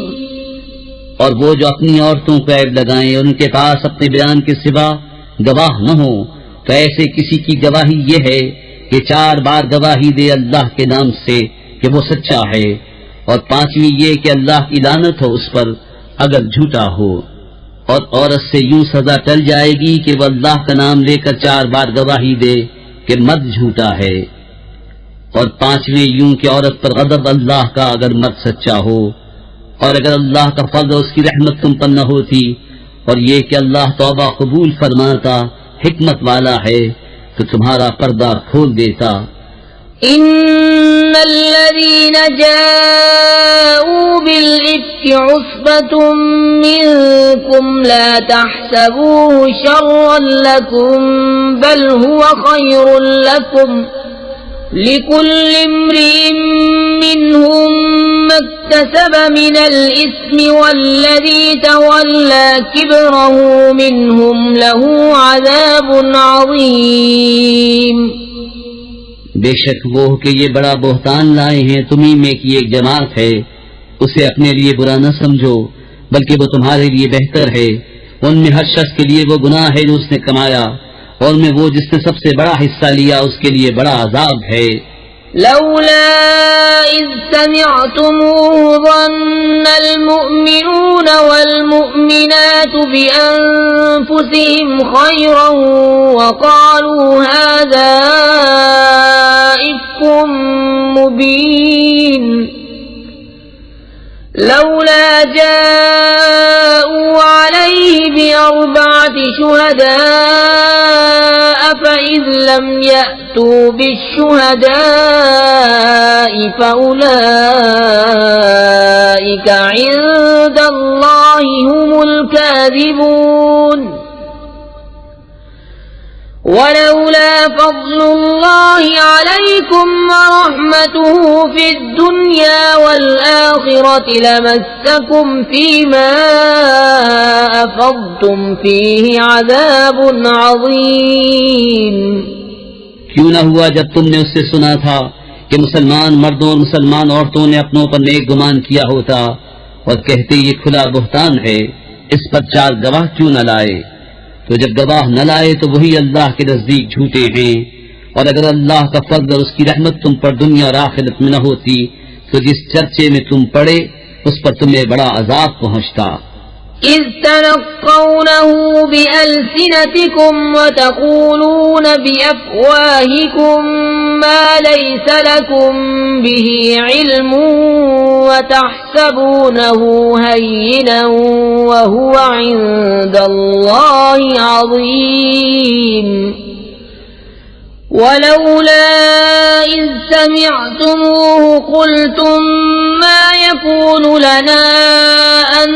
और वो जो अपनी औरतों को ऐब लगाएं और उनके पास अपने बयान के सिवा गवाह न हो, तो ऐसे किसी की गवाही ये है कि 4 बार गवाही दे अल्लाह के नाम से कि वो सच्चा है, और 5वीं ये कि अल्लाह की लानत हो उस पर अगर झूठा हो। और औरत से यूं सजा टल जाएगी कि वह अल्लाह का नाम लेकर 4 बार गवाही दे कि मर्द झूठा है, और 5वीं यूं कि औरत पर गज़ब अल्लाह का अगर मर्द सच्चा हो। और अगर अल्लाह का फज़ल उसकी रहमत तुम पर न होती, और ये कि अल्लाह तौबा कबूल फरमाता, हिकमत वाला है, तो तुम्हारा पर्दा खोल देता। इन्नल्लज़ीना जाऊ बिल-इफ्क उस्बतुम मिनकुम ला तहसबूहु शर्रन लकुम बल हुवा खैरुन लकुम लिकुल्लि इम्रिइन मिनहुम मक्तसब मिनल इस्मि वल्लज़ी तवल्ला किब्रहु मिनहुम लहू अज़ाबुन अज़ीम। बेशक वो कि ये बड़ा बोहतान लाए हैं तुम्ही में की एक जमात है, उसे अपने लिए बुरा न समझो, बल्कि वो तुम्हारे लिए बेहतर है। उनमें हर शख्स के लिए वो गुनाह है जो उसने कमाया, और में वो जिसने सबसे बड़ा हिस्सा लिया उसके लिए बड़ा अजाब है। लौला इज़ समिअतुमूहु ज़न्नल मुअमिनून वल मुअमिनातु बिअन्फुसिहिम खैरन वक़ालू हाज़ा इफ़्कुम मुबीन लौला जाऊ अलैहि बिअरबअति शुहदाअ फ़इज़ लम यअतू बिश्शुहदाअ फ़उलाइक इंदल्लाहि हुमुल काज़िबून। वलौला फ़ज़्लुल्लाहि अलैकुम वरहमतुहु फ़िद्दुन्या वल-आख़िरति लमस्सकुम फ़ीमा अफ़ज़्तुम फ़ीहि अज़ाबुन अज़ीम। क्यों न हुआ जब तुमने उससे सुना था कि मुसलमान मर्दों और मुसलमान औरतों ने अपनों पर नेक गुमान किया होता, और कहते ये खुला बुहतान है, इस पर 4 गवाह क्यों न लाए। तो जब गवाह न लाए तो वही अल्लाह के नजदीक झूठे हैं। और अगर अल्लाह का फज़ल और उसकी रहमत तुम पर दुनिया और आखिरत में न होती, तो जिस चर्चे में तुम पड़े उस पर तुम्हें बड़ा अजाब पहुंचता। इज़ तलक़्क़ौनहु बिअल्सिनतिकुम व तक़ूलून बिअफ़वाहिकुम मा लैस लकुम बिही इल्मुन व तहसबूनहु हय्यिनन व हुवा इंदल्लाहि अज़ीम। वलौला इज़ समिअतुमूहु क़ुल्तुम मा यकूनु लना अन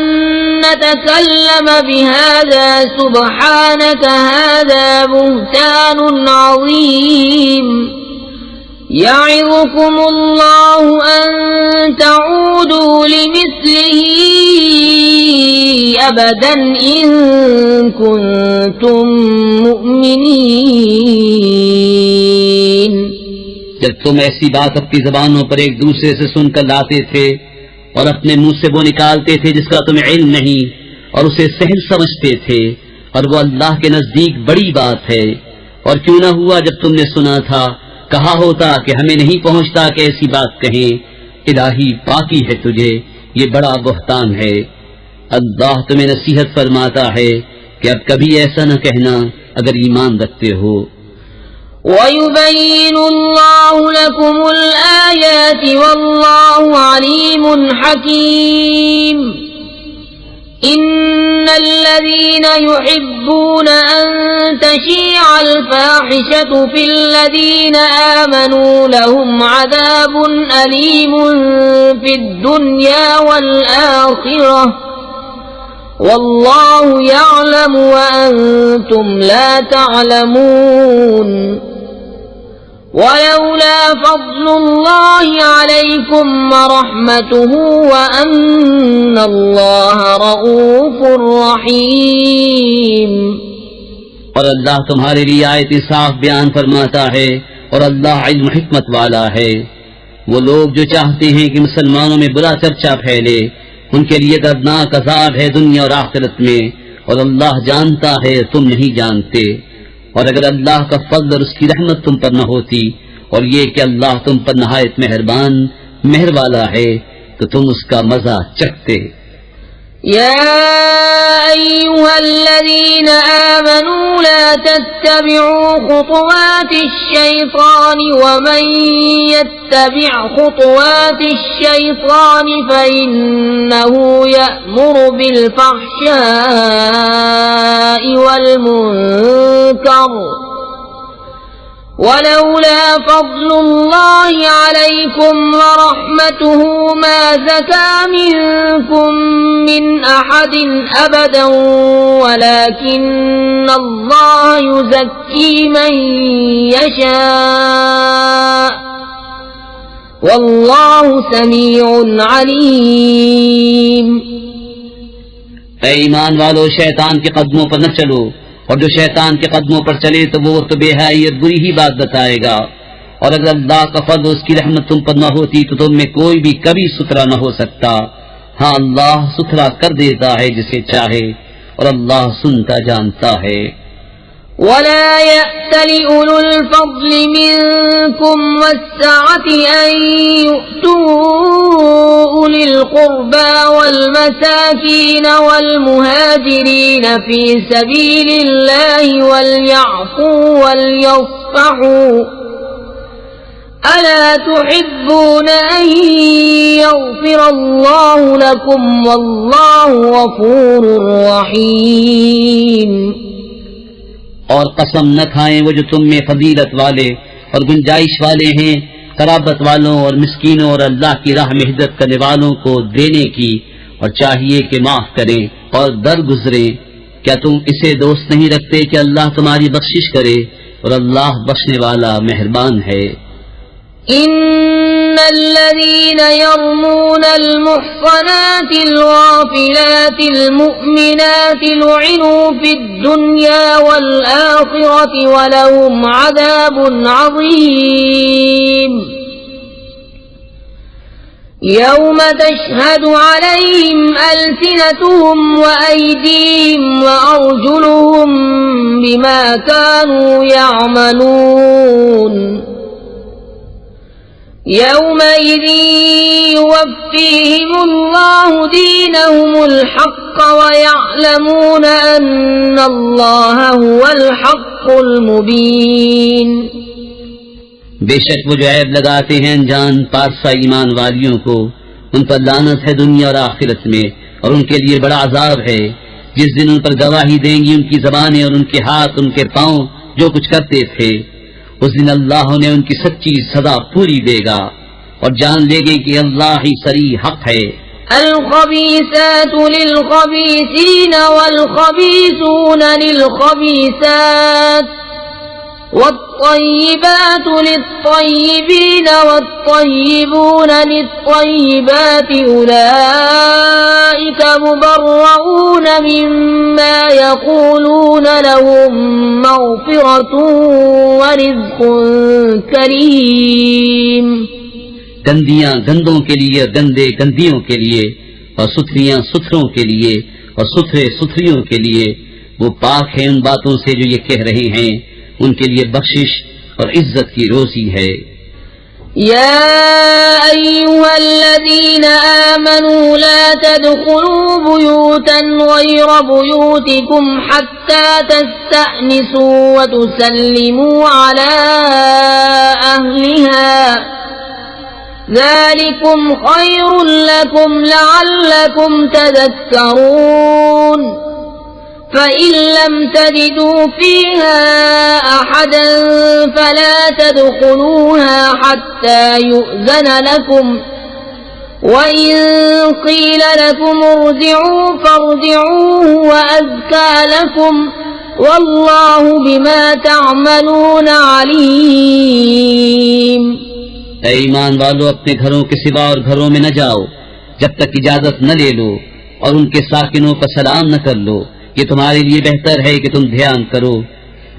नतकल्लम बिहाज़ा सुब्हानक हाज़ा बुहतानुन अज़ीम। यइज़ुकुमुल्लाहु अन तऊदू लिमिस्लिही अबदन इन कुन्तुम मुअमिनीन। जब तुम ऐसी बात अपनी ज़बानों पर एक दूसरे से सुनकर लाते थे और अपने मुंह से वो निकालते थे जिसका तुम्हें इल्म नहीं, और उसे सहल समझते थे, और वो अल्लाह के नजदीक बड़ी बात है। और क्यों न हुआ जब तुमने सुना था, कहा होता कि हमें नहीं पहुंचता कि ऐसी बात कहें, इलाही पाकी है तुझे, ये बड़ा बुहतान है। अल्लाह तुम्हें नसीहत फरमाता है कि अब कभी ऐसा न कहना अगर ईमान रखते हो। وَيُبَيِّنُ اللَّهُ لَكُمُ الْآيَاتِ وَاللَّهُ عَلِيمٌ حَكِيمٌ إِنَّ الَّذِينَ يُحِبُّونَ أَن تَشِيعَ الْفَاحِشَةُ فِي الَّذِينَ آمَنُوا لَهُمْ عَذَابٌ أَلِيمٌ فِي الدُّنْيَا وَالْآخِرَةِ وَاللَّهُ يَعْلَمُ وَأَنْتُمْ لَا تَعْلَمُونَ ولولا فضل الله عليكم ورحمته وأن الله رؤوف رحيم। और अल्लाह तुम्हारे लिए आयत साफ बयान फरमाता है और अल्लाह इल्म हिकमत वाला है। वो लोग जो चाहते हैं कि मुसलमानों में बुरा चर्चा फैले, उनके लिए दर्दनाक अज़ाब है दुनिया और आखिरत में, और अल्लाह जानता है तुम नहीं जानते। और अगर अल्लाह का फज़्ल और उसकी रहमत तुम पर न होती और ये कि अल्लाह तुम पर नहायत मेहरबान मेहर वाला है, तो तुम उसका मजा चखते। या अय्युहल्लज़ीन आमनू ला तत्तबिउ खुतवातिश्शैतान वमन यत्तबि' खुतवातिश्शैतान फइन्नहु यअमुरु बिलफ़हशाइ वल्मुनकर वलौला फज़्लुल्लाहि अलैकुम वरहमतुहु मा ज़का मिनकुम मिन अहदिन अबदन वलाकिन्नल्लाह युज़क्की मन यशा वल्लाहु समीउन अलीम। ऐ ईमान वालो, शैतान के कदमों पर न चलो, और जो शैतान के कदमों पर चले तो वो तो बेहयाई और बुरी ही बात बताएगा। और अगर अल्लाह का फज़ल उसकी रहमत तुम पर न होती तो तुम में कोई भी कभी सुथरा न हो सकता। हाँ, अल्लाह सुथरा कर देता है जिसे चाहे, और अल्लाह सुनता जानता है। वला यअतलि उलुल फ़ज़्लि मिनकुम वस्सअति अन यु'तू उलिल क़ुर्बा वल मसाकीन वल मुहाजिरीन फ़ी सबीलिल्लाहि वलयअफ़ू वलयस्फ़हू अला तुहिब्बून अन यग़फ़िरल्लाहु लकुम वल्लाहु गफ़ूरुर रहीम। और कसम न खाएं वो जो तुम में फजीलत वाले और गुंजाइश वाले हैं, कराबत वालों और मिस्कीनों और अल्लाह की राह में हिजरत करने वालों को देने की, और चाहिए कि माफ करें और दर गुजरें। क्या तुम इसे दोस्त नहीं रखते कि अल्लाह तुम्हारी बख्शिश करे, और अल्लाह बख्शने वाला मेहरबान है। इन्नल्लज़ीना यर्मूनल मुहसनातिल गाफिलातिल मुमिनाति लुइनु फिद दुन्या वल आखिरति वलहुम अज़ाबुन अज़ीम। यौम तशहदु अलैहिम अल्सिनतुहुम व अयदीहिम व अर्जुलुहुम बिमा कानू यअमलून। यौमइज़ युवफ़्फ़ीहिमुल्लाहु दीनहुमुल हक़्क़ व यअलमून अन्नल्लाह हुवल हक़्क़ुल मुबीन। बेशक वो जो ऐब लगाते हैं अनजान पारसा ईमान वालियों को, उन पर लानत है दुनिया और आखिरत में, और उनके लिए बड़ा अजाब है जिस दिन उन पर गवाही देंगी उनकी ज़बानें और उनके हाथ उनके पांव जो कुछ करते थे। उस दिन अल्लाह उन्हें उनकी सच्ची सजा पूरी देगा और जान लेंगे कि अल्लाह ही सरी हक है। अल-ख़बीसातु लिल-ख़बीसीन वल-ख़बीसून लिल-ख़बीसात वत-तय्यिबातु लित-तय्यिबीन वत-तय्यिबून लित-तय्यिबाति उलाइका मुबर्रऊन मिम्मा यक़ूलून लहुम मग़फ़िरतुन व रिज़्क़ुन करीम। गंदियां गंदों के लिए, गंदे गंदियों के लिए, और सुथरियां सुथरों के लिए, और सुथरे सुथरियों के लिए। वो पाक है उन बातों से जो ये कह रहे हैं, उनके लिए बख्शिश और इज्जत की रोजी है। يا أيها الذين آمنوا لا تدخلوا بيوتا غير بيوتكم حتى تستأنسوا وتسلموا على أهلها ذلكم خير لكم لعلكم تذكرون فإن لم تجدوا فيها أحدا فلا تدخلوها حتى يؤذن لكم وإن قيل لكم ارجعوا فارجعوا وأزكى لكم والله بما تعملون عليم. ऐ ईमान वालों, अपने घरों के सिवा और घरों में न जाओ जब तक इजाजत न ले लो और उनके साकिनों पर सलाम न कर लो. ये तुम्हारे लिए बेहतर है कि तुम ध्यान करो.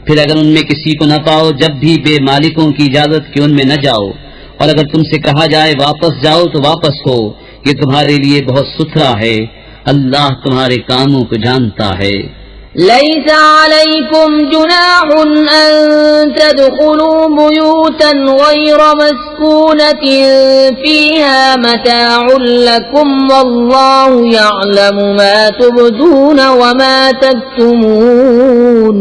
फिर अगर उनमें किसी को न पाओ, जब भी बेमालिकों की इजाजत के उनमें न जाओ, और अगर तुमसे कहा जाए वापस जाओ तो वापस हो. ये तुम्हारे लिए बहुत सुथरा है. अल्लाह तुम्हारे कामों को जानता है. ليس عليكم جناح أن تدخلوا بيوتا غير مسكونة فيها متاع لكم والله يعلم ما تبدون وما تكتمون.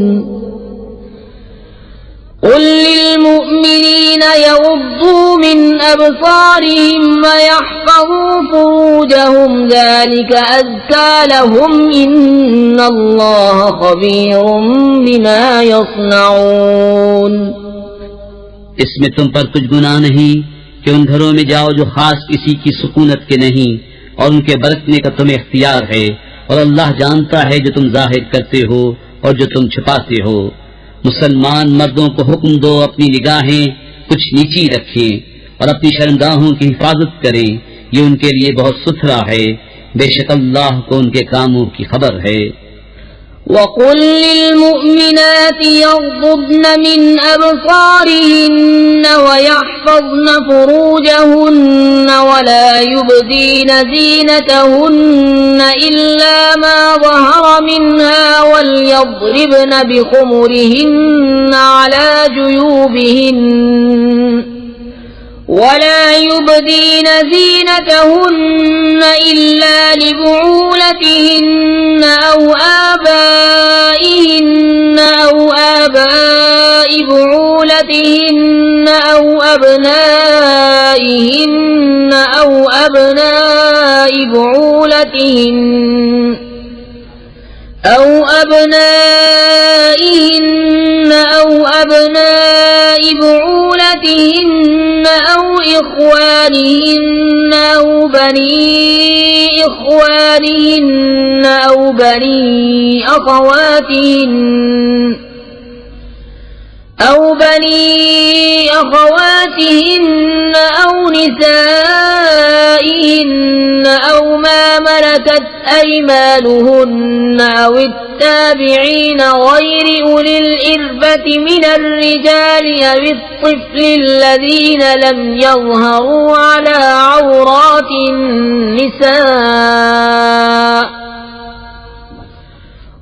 قل للمؤمنين يغضوا من أبصارهم ويحفظوا فروجهم ذلك أزكى لهم إن الله خبير بما يصنعون. इसमें तुम पर कुछ गुनाह नहीं कि उन घरों में जाओ जो खास किसी की सुकूनत के नहीं, और उनके बरतने का तुम्हें इख्तियार है, और अल्लाह जानता है जो तुम जाहिर करते हो और जो तुम छुपाते हो. मुसलमान मर्दों को हुक्म दो अपनी निगाहें कुछ नीची रखें और अपनी शर्मगाहों की हिफाजत करें. ये उनके लिए बहुत सुथरा है. बेशक अल्लाह को उनके कामों की खबर है. وَقُلْ لِلْمُؤْمِنَاتِ يَغْضُضْنَ مِنْ أَبْصَارِهِنَّ وَيَحْفَظْنَ فُرُوجَهُنَّ وَلَا يُبْدِينَ زِينَتَهُنَّ إِلَّا مَا ظَهَرَ مِنْهَا وَلْيَضْرِبْنَ بِخُمُرِهِنَّ عَلَى جُيُوبِهِنَّ ولا يبدين زينتهن إلا لبعولتهن أو آبائهن أو آباء بعولتهن أو أبنائهن أو أبناء بعولتهن أو أبنائهن أو أبناء بعولتهن أو إخوانهن أو بني إخوانهن أو بني أخواتهن أو نسائهن أو ما ملكت أيمانهن أو التابعين غير أولي الإربة من الرجال أو الطفل الذين لم يظهروا على عورات النساء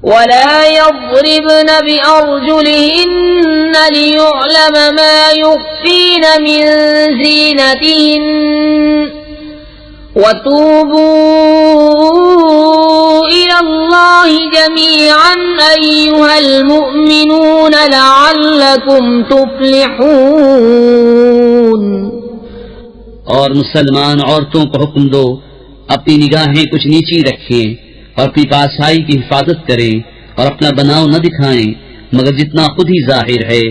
ولا يضربن بأرجلهن ليعلم ما يخفين من زينتهن وتوبوا إلى الله جميعا أيها المؤمنون لعلكم تفلحون. और मुसलमान औरतों को हुक्म दो अपनी निगाहें कुछ नीची रखें और अपनी पासाई की हिफाजत करें और अपना बनाव न दिखाएं मगर जितना खुद ही जाहिर है,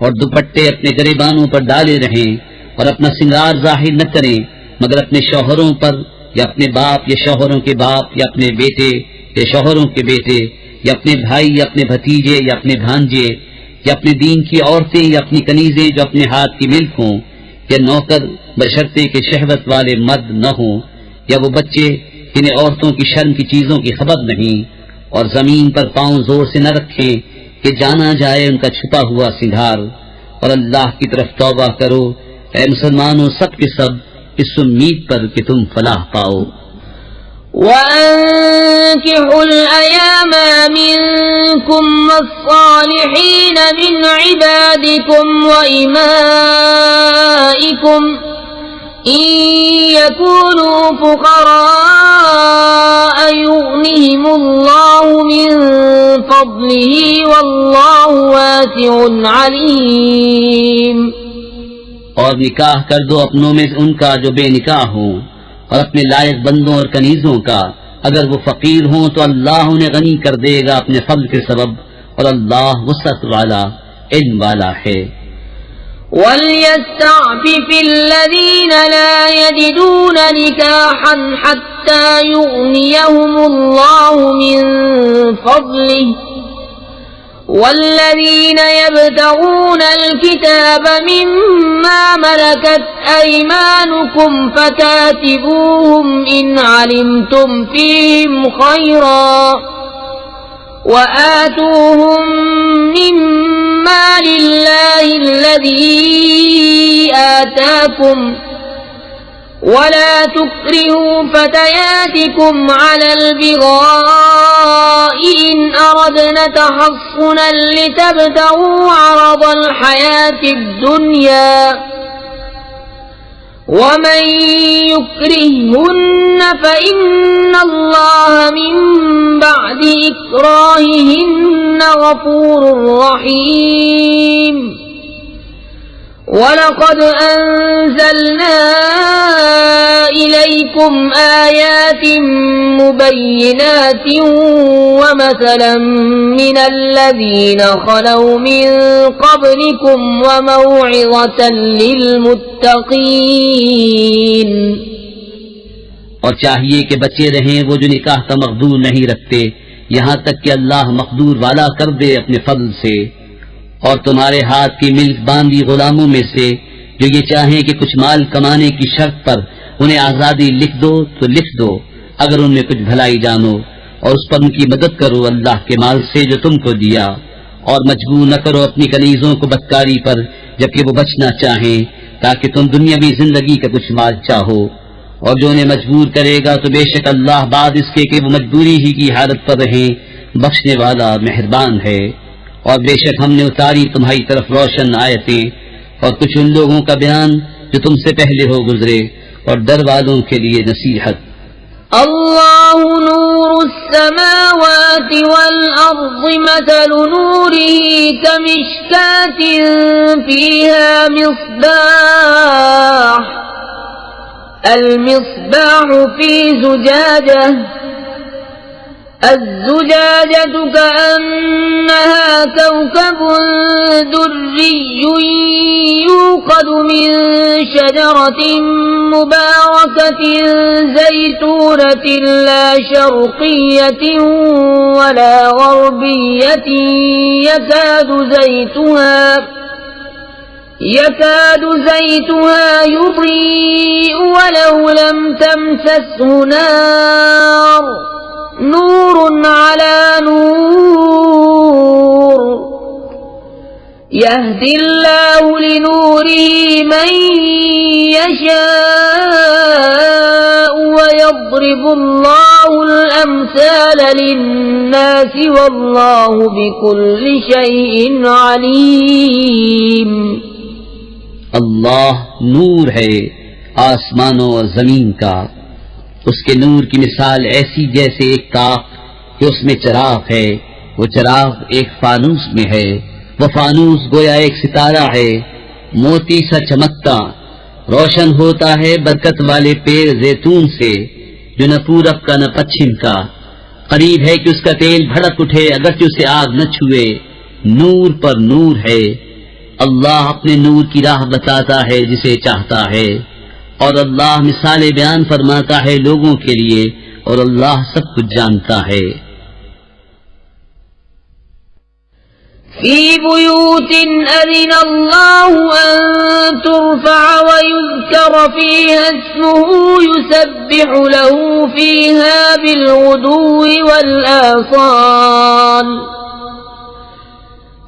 और दुपट्टे अपने गरेबानों पर डाले रहें और अपना सिंगार जाहिर न करें मगर अपने शौहरों पर या अपने बाप या शौहरों के बाप या अपने बेटे या शौहरों के बेटे या अपने भाई या अपने भतीजे या अपने भांजे या अपने दीन की औरतें या अपनी कनीजें जो अपने हाथ की मिल्क हों या नौकर बशर्ते के शहवत वाले मर्द न हों या वो बच्चे जिन्हें औरतों की शर्म की चीजों की खबर नहीं, और जमीन पर पांव जोर से न रखें कि जाना जाए उनका छुपा हुआ सिंगार. और अल्लाह की तरफ तौबा करो ऐ मुसलमानों सब के सब इस उम्मीद पर कि तुम फलाह पाओ. وأنكحوا الأيام منكم والصالحين من عبادكم وإمائكم إن يكونوا فقراء يغنهم الله من فضله والله واسع عليم। और निकाह कर दो अपनों में उनका जो बेनिकाह हो और अपने लायक बंदों और कनीजों का, अगर वो फकीर हों तो अल्लाह उन्हें गनी कर देगा अपने फضल के सबब, और अल्लाह वसअत वाला इल्म वाला है। وَلْيَسْتَعْفِفِ الَّذِينَ لَا يَجِدُونَ نِكَاحًا حَتَّى يُغْنِيَهُمُ اللَّهُ مِنْ فَضْلِهِ وَالَّذِينَ يَبْتَغُونَ الْكِتَابَ مِمَّا مَلَكَتْ أَيْمَانُكُمْ فَكَاتِبُوهُمْ إِنْ عَلِمْتُمْ فِيهِمْ خَيْرًا وَآتُوهُمْ مِمَّا لِلَّهِ الَّذِي آتَاكُمْ وَلَا تُكْرِهُوا فَتَيَاتِكُمْ عَلَى الْبِغَاءِ إِنْ أَرَدْنَ تَحَصُّنًا لِتَبْتَغُوا عَرَضَ الْحَيَاةِ الدُّنْيَا وَمَنْ يُكْرِههُّنَّ فَإِنَّ اللَّهَ مِنْ بَعْدِ إِكْرَاهِهِنَّ غَفُورٌ رَحِيمٌ۔ وَلَقَدْ أَنزَلْنَا إِلَيْكُمْ آيَاتٍ مُبَيِّنَاتٍ وَمَثَلًا مِنَ الَّذِينَ خَلَوْا مِن قَبْلِكُمْ وَمَوْعِظَةً لِلْمُتَّقِينَ। और चाहिए कि बचे रहें वो जो निकाह का मकदूर नहीं रखते, यहाँ तक कि अल्लाह मकदूर वाला कर दे अपने फضल से। और तुम्हारे हाथ की मिल्क बांधी गुलामों में से जो ये चाहें कि कुछ माल कमाने की शर्त पर उन्हें आजादी लिख दो तो लिख दो, अगर उनमें कुछ भलाई जानो, और उस पर उनकी मदद करो अल्लाह के माल से जो तुमको दिया। और मजबूर न करो अपनी कनीजों को बदकारी पर जबकि वो बचना चाहें, ताकि तुम दुनियावी जिंदगी का कुछ माल चाहो। और जो उन्हें मजबूर करेगा तो बेशक अल्लाह बाद इसके कि वो मजबूरी ही की हालत पर रहें बख्शने वाला मेहरबान है। और बेशक हमने उतारी तुम्हारी तरफ रोशन आयतें और कुछ उन लोगों का बयान जो तुमसे पहले हो गुजरे, और डर वालों के लिए नसीहत। अल्लाहु नूरुस समावाति वल अर्ज़ि मथलु नूरिही कमिश्कातिन फीहा मिस्बाह अल-मिस्बाहु फी ज़ुजाजह الزجاجة كأنها كوكب دري يوقد من شجرة مباركة زيتونة لا شرقية ولا غربية يكاد زيتها يضيء ولو لم تمسسه نار نور على نور يهدي الله لنوره من يشاء ويضرب الله الأمثال للناس والله بكل شيء عليم। अल्लाह नूर है आसमानों और जमीन का, उसके नूर की मिसाल ऐसी जैसे एक ताक कि उसमें चिराग है, वो चिराग एक फानूस में है, वो फानूस गोया एक सितारा है मोती सा चमकता, रोशन होता है बरकत वाले पेड़ जैतून से जो न पूरब का न पश्चिम का। करीब है कि उसका तेल भड़क उठे अगरचे उसे आग न छुए, नूर पर नूर है। अल्लाह अपने नूर की राह बताता है जिसे चाहता है, और अल्लाह मिसाले बयान फरमाता है लोगों के लिए, और अल्लाह सब कुछ जानता है। फी बुयूतिन अज़िन अल्लाहु अन तुरफ़अ व युज़्करा फ़ीहा इस्मुहु युसब्बिहु लहु फ़ीहा बिलग़ुदुव्वि वल आसाल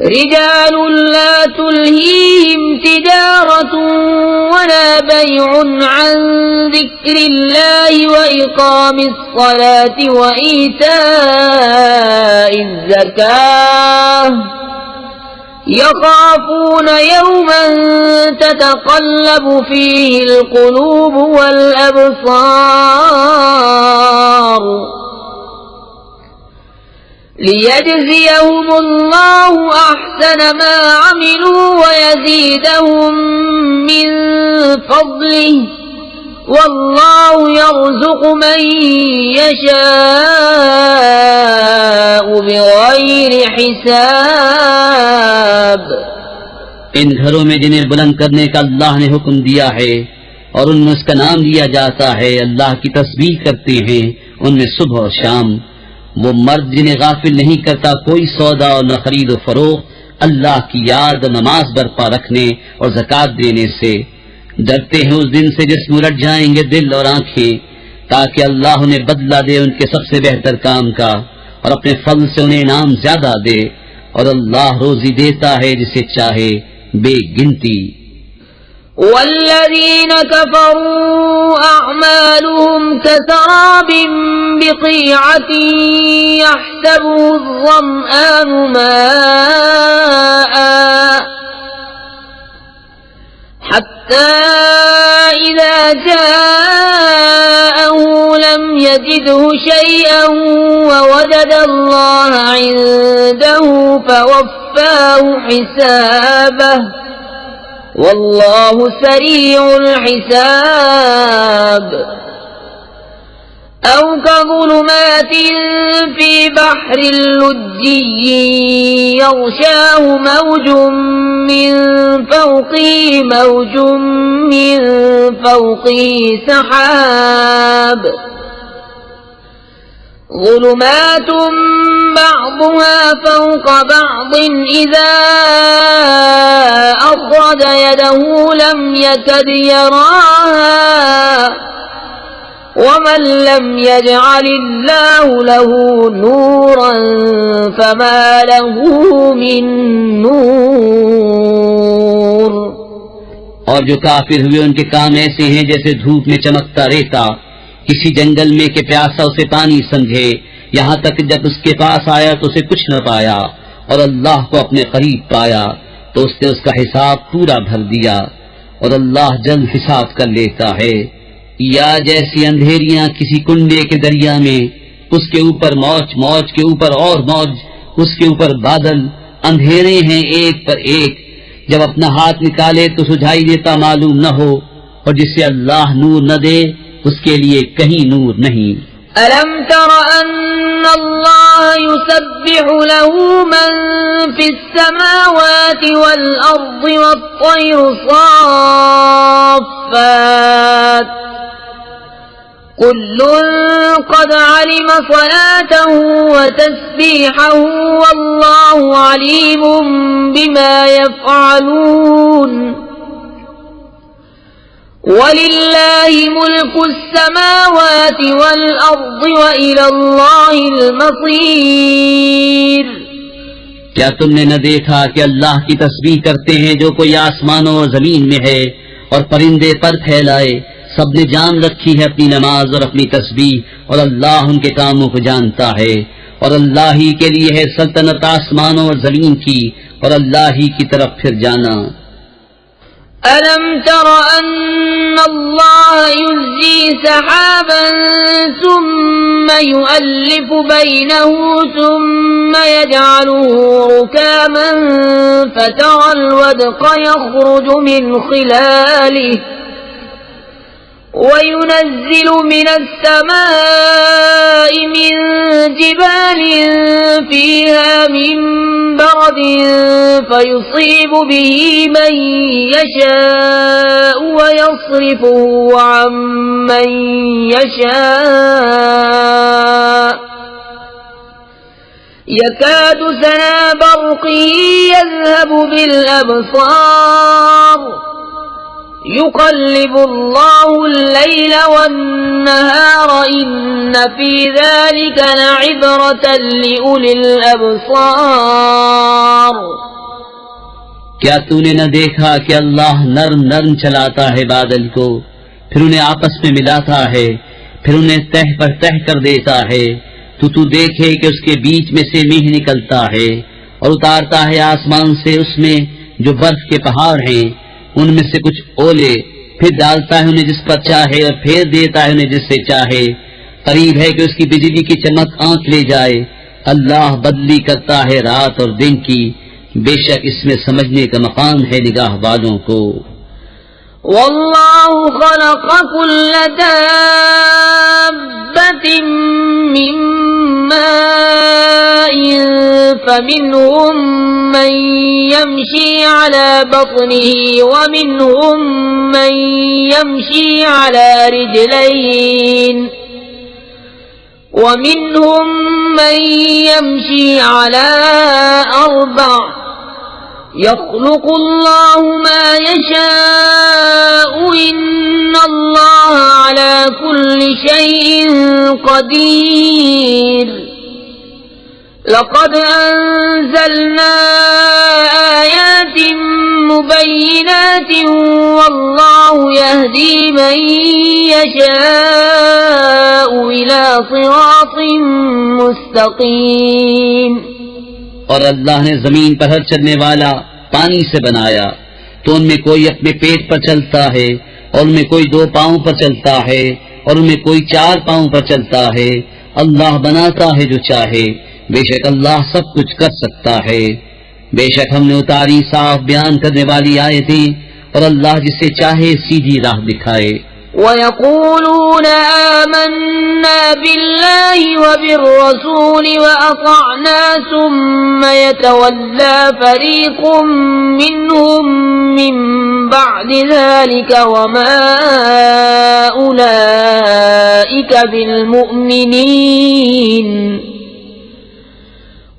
رجال لا تلهيهم تجارة ولا بيع عن ذكر الله وإقام الصلاة وإيتاء الزكاة يخافون يوما تتقلب فيه القلوب والأبصار ليجزيهم الله أحسن ما عملوا ويزيدهم من فضله والله يرزق من يشاء بغير حساب। इन घरों में जिन्हें बुलंद करने का अल्लाह ने हुक्म दिया है और उनमें उसका नाम लिया जाता है, अल्लाह की तस्बीह करते हैं उनमें सुबह और शाम। वो मर्द जिन्हें गाफिल नहीं करता कोई सौदा और न खरीद और फरोख्त, अल्लाह की याद और नमाज बरपा रखने और ज़कात देने से। डरते हैं उस दिन से जिसमें उलट जाएंगे दिल और आंखें, ताकि अल्लाह उन्हें बदला दे उनके सबसे बेहतर काम का और अपने फल से उन्हें इनाम ज्यादा दे। और अल्लाह रोजी देता है जिसे चाहे बेगिनती। والذين كفروا أعمالهم كسراب بقيعة يحسبه الظمآن ماء حتى إذا جاءه لم يجده شيئا ووجد الله عنده فوفاه حسابه والله سريع الحساب أو كظلمات في بحر لجي يغشاه موج من فوقه سحاب ظلمات بعضها فوق بعض إذا أخرج يده لم يكد يراها ومن لم يجعل الله له نورا فما له من نور। और जो काफिर हुए उनके काम ऐसे हैं जैसे धूप में चमकता रेता किसी जंगल में के प्यासा उसे पानी समझे, यहाँ तक जब उसके पास आया तो उसे कुछ न पाया और अल्लाह को अपने करीब पाया तो उसने उसका हिसाब पूरा भर दिया और अल्लाह जल्द हिसाब कर लेता है। या जैसी अंधेरियां किसी कुंडे के दरिया में, उसके ऊपर मौज, मौज के ऊपर और मौज, उसके ऊपर बादल, अंधेरे हैं एक पर एक, जब अपना हाथ निकाले तो सुझाई देता मालूम न हो, और जिसे अल्लाह नूर न दे उसके लिए कहीं नूर नहीं। अलम तर अन्न अल्लाह युसब्बिहु लहू मन फिस समावाति वल अर्दि वत्तैरु साफ़्फ़ात कुल्लुन क़द अलिम सलातहु व तस्बीहहु वल्लाहु अलीमुम बिमा यफ़अलून। वलिल्लाहि मुल्कुस समावाति वल अर्दि व इलल्लाहिल मसीर। क्या तुमने न देखा कि अल्लाह की तस्बीह करते हैं जो कोई आसमानों और जमीन में है और परिंदे पर फैलाए, सबने जान रखी है अपनी नमाज और अपनी तस्बीह और अल्लाह उनके कामों को जानता है। और अल्लाह ही के लिए है सल्तनत आसमानों और जमीन की और अल्लाह ही की तरफ फिर जाना। अलम तर अन्न अल्लाह युज़्जी सहाबन सुम्मा युअल्लिफु बैनहु सुम्मा यजअलुहु रुकामन फतरल वदक़ यख़रुजु मिन खिलालिहि وينزل من السماء من جبال فيها من برد فيصيب به من يشاء ويصرفه عن من يشاء يكاد سنا برقه يذهب بالأبصار युक़ल्लिबुल्लाहु अल-लैल वन-नहार इन्न फी ज़ालिका लइब्रतन लिउलिल अब्सार। क्या तूने न देखा कि अल्लाह नर्म नर्म चलाता है बादल को, फिर उन्हें आपस में मिलाता है, फिर उन्हें तह पर तह कर देता है, तो तू देखे कि उसके बीच में से मींह निकलता है और उतारता है आसमान से उसमें जो बर्फ के पहाड़ हैं, उनमें से कुछ ओले, फिर डालता है उन्हें जिस पर चाहे और फेर देता है उन्हें जिससे चाहे। करीब है कि उसकी बिजली की चमक आंख ले जाए। अल्लाह बदली करता है रात और दिन की, बेशक इसमें समझने का मकाम है निगाह वालों को। वल्लाहु खलक़ कुल्ल दाब्बतिन मिन माइन फमिनहुम मन यमशी अला बत्निही वमिनहुम मन यमशी अला रिजलैन वमिनहुम मन यमशी अला अर्बअ यख़्लुक़ुल्लाहु मा यशाअु इन्नल्लाह अला कुल्लि शैइन क़दीर। लक़द अंज़लना आयातिन मुबय्यिनातिन वल्लाहु यहदी मन यशाअु इला सिरातिन मुस्तक़ीम। और अल्लाह ने जमीन पर हर चलने वाला पानी से बनाया, तो उनमें कोई अपने पेट पर चलता है और उनमें कोई 2 पांव पर चलता है और उनमें कोई 4 पांव पर चलता है। अल्लाह बनाता है जो चाहे, बेशक अल्लाह सब कुछ कर सकता है। बेशक हमने उतारी साफ बयान करने वाली आयतें और अल्लाह जिसे चाहे सीधी राह दिखाए। वयक़ूलून आमन्ना बिल्लाहि व बिर्रसूलि व अतअना सुम्मा यतवल्ला फरीक़ुम मिनहुम मिन बअदि ज़ालिका वमा उलाइका बिलमुअ्मिनीन।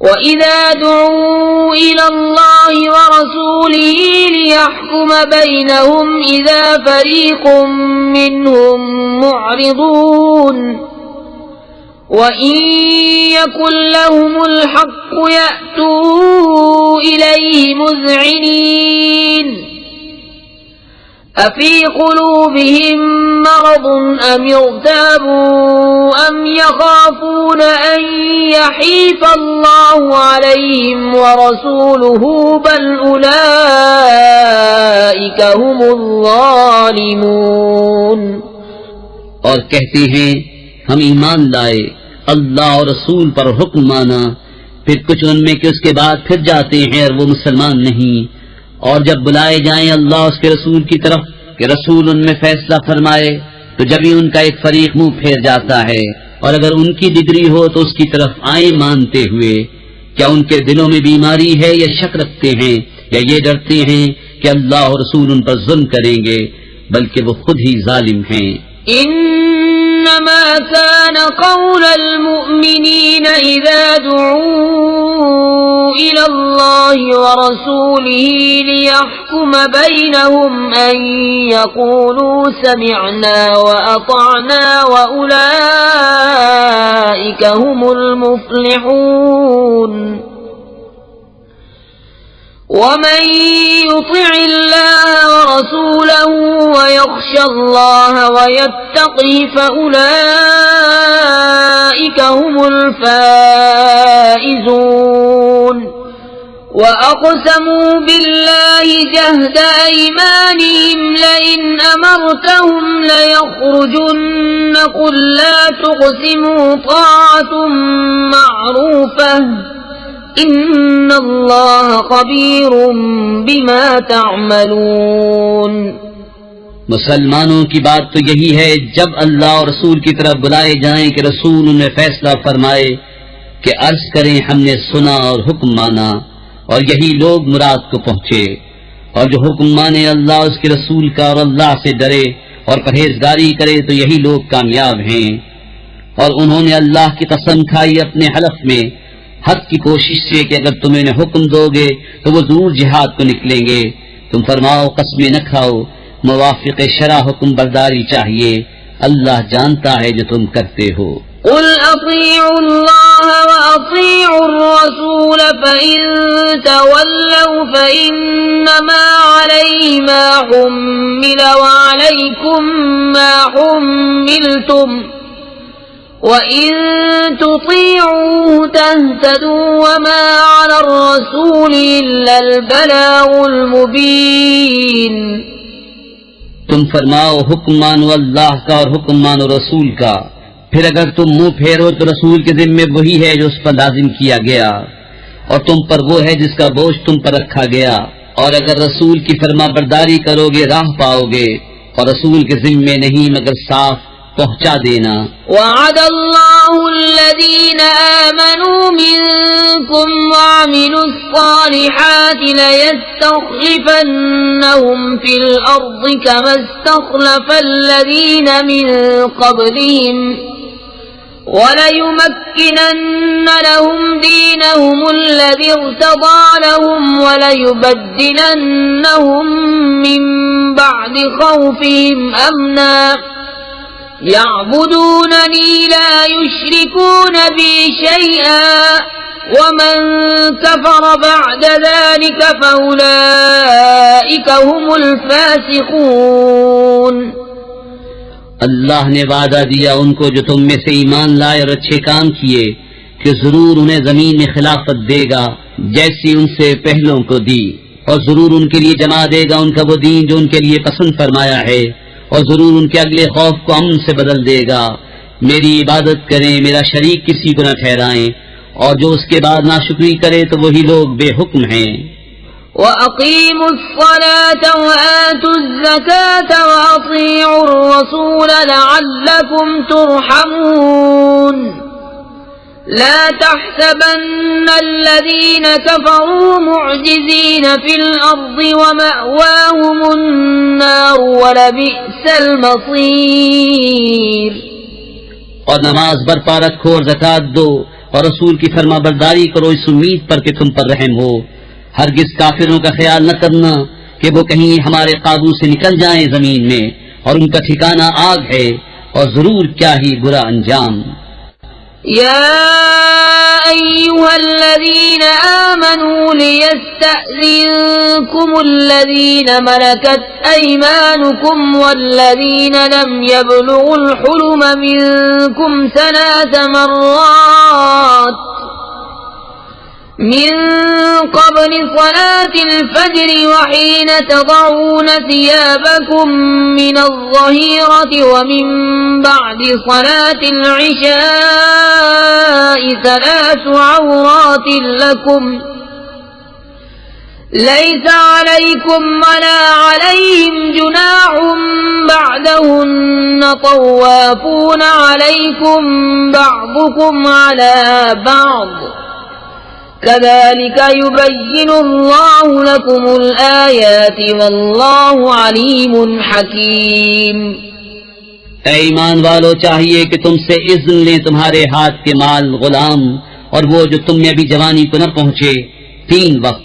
وإذا دعوا إلى الله ورسوله ليحكم بينهم إذا فريق منهم معرضون وإن يكن لهم الحق يأتوا إليه مذعنين أفي قلوبهم مرض أم ارتابوا أم يخافون أن يحيف الله عليهم ورسوله بل أولئك هم الظالمون। और कहते हैं हम ईमान लाए, अल्लाह और रसूल पर हुक्म माना, फिर कुछ उनमें के उसके बाद फिर जाते हैं और वो मुसलमान नहीं। और जब बुलाए जाएं अल्लाह उसके रसूल की तरफ कि रसूल उनमें फैसला फरमाए, तो जब ही उनका एक फरीक मुंह फेर जाता है। और अगर उनकी डिग्री हो तो उसकी तरफ आए मानते हुए। क्या उनके दिलों में बीमारी है या शक रखते हैं या ये डरते हैं कि अल्लाह और रसूल उन पर जुल्म करेंगे, बल्कि वो खुद ही जालिम हैं। इन्नमा कान क़ौलल मुअ्मिनीन इज़ा दुऊ इलल्लाहि व रसूलिही लियहकुम बैनहुम अन यक़ूलू समिअना व अतअना व उलाइका हुमुल मुफ्लिहून। वमन युतिइल्लाह वरसूलहु वयख्शा अल्लाह वयत्तक़िहि फउलाइका हुमुल फाइज़ून। وأقسموا بالله جهد أيمانهم لئن أمرتهم ليخرجن قل لا تقسموا طاعة معروفة إن الله خبير بما تعملون। मुसलमानों की बात तो यही है, जब अल्लाह और रसूल की तरफ बुलाए जाएं कि रसूल उन्हें फैसला फरमाए कि अर्ज करें हमने सुना और हुक्म माना, और यही लोग मुराद को पहुंचे। और जो हुक्म माने अल्लाह उसके रसूल का और अल्लाह से डरे और परहेजगारी करे तो यही लोग कामयाब हैं। और उन्होंने अल्लाह की कसम खाई अपने हलफ में हद की कोशिश से कि अगर तुम इन्हें हुक्म दोगे तो वो जरूर जिहाद को निकलेंगे। तुम फरमाओ कसमें न खाओ, मुवाफिक शरा हुक्म बरदारी चाहिए। अल्लाह जानता है जो तुम करते हो। क़ुल अतीउल्लाह व अतीउर रसूल फ़इन तवल्लव फ़इन्नमा अलैहि मा हुम्मिल व अलैकुम मा हुम्मिलतुम व इन तुतीऊहु तहतदू व मा अलर रसूल इल्लल बलागुल मुबीन। तुम फरमाओ हुक्म मानो अल्लाह का और हुक्म मानो रसूल का। फिर अगर तुम मुंह फेरो तो रसूल के जिम्मे वही है जो उस पर लाजिम किया गया और तुम पर वो है जिसका बोझ तुम पर रखा गया। और अगर रसूल की फरमा बरदारी करोगे राह पाओगे और रसूल के जिम्मे नहीं मगर साफ पहुंचा देना। वअदल्लाहुल्लज़ीन आमनू मिनकुम वअमिलुस्सालिहाति लयस्तख्लिफन्नहुम फिल अर्दि कमस्तख्लफल्लज़ीन मिन क़ब्लिहिम वलयुमक्किनन्न लहुम दीनहुमुल्लज़ी इर्तज़ा लहुम वलयुबद्दिलन्नहुम मिन बअदि खौफिहिम अमना यअबुदूननी ला युश्रिकून बी शैअन वमन कफर बअद ज़ालिक फउलाइक हुमुल फासिकून। अल्लाह ने वादा दिया उनको जो तुम में से ईमान लाए और अच्छे काम किए कि जरूर उन्हें जमीन में खिलाफत देगा जैसी उनसे पहलों को दी और जरूर उनके लिए जमा देगा उनका वो दीन जो उनके लिए पसंद फरमाया है और जरूर उनके अगले खौफ को अमन से बदल देगा। मेरी इबादत करें, मेरा शरीक किसी को न ठहराएं और जो उसके बाद नाशुक्री करे तो वही लोग बेहुक्म हैं। वअक़ीमुस्सलात वआतुज़्ज़कात वअतीउर रसूल लअल्लकुम तुरहमून। ला तहसबन्नल्लज़ीन कफ़रू मुअजिज़ीन फिल अर्ज़ि वमअवाहुमुन्नार वलबिअसल मसीर। और नमाज बरपा रखो और ज़कात दो और रसूल की फरमा बरदारी करो इस उम्मीद पर कि तुम पर रहम हो। हरगिज काफिरों का ख्याल न करना कि वो कहीं हमारे काबू से निकल जाएं जमीन में और उनका ठिकाना आग है और जरूर क्या ही बुरा अंजाम। या अय्युहल्लज़ीन आमनू लियस्तअज़िनकुमुल्लज़ीन मलकत अयमानुकुम वल्लज़ीन लम यबलुगुल हुलुम मिनकुम सलास मर्रात मिन क़ब्ल सलातिल फ़ज्रि वहीन तज़ऊन सियाबकुम मिनज़्ज़हीरति वमिन बअदि सलातिल इशाइ सलासु औरातिन लकुम लैस अलैकुम वला अलैहिम जुनाहुम बअदहुन्न तव्वाफ़ून अलैकुम बअदुकुम अला बअद कज़ालिक युबय्यिनुल्लाहु लकुमुल आयाति वल्लाहु अलीमुन हकीम। ऐ ईमान वालों, चाहिए कि तुमसे इज़्न लें तुम्हारे हाथ के माल गुलाम और वो जो तुम में अभी जवानी को न पहुंचे। 3 वक्त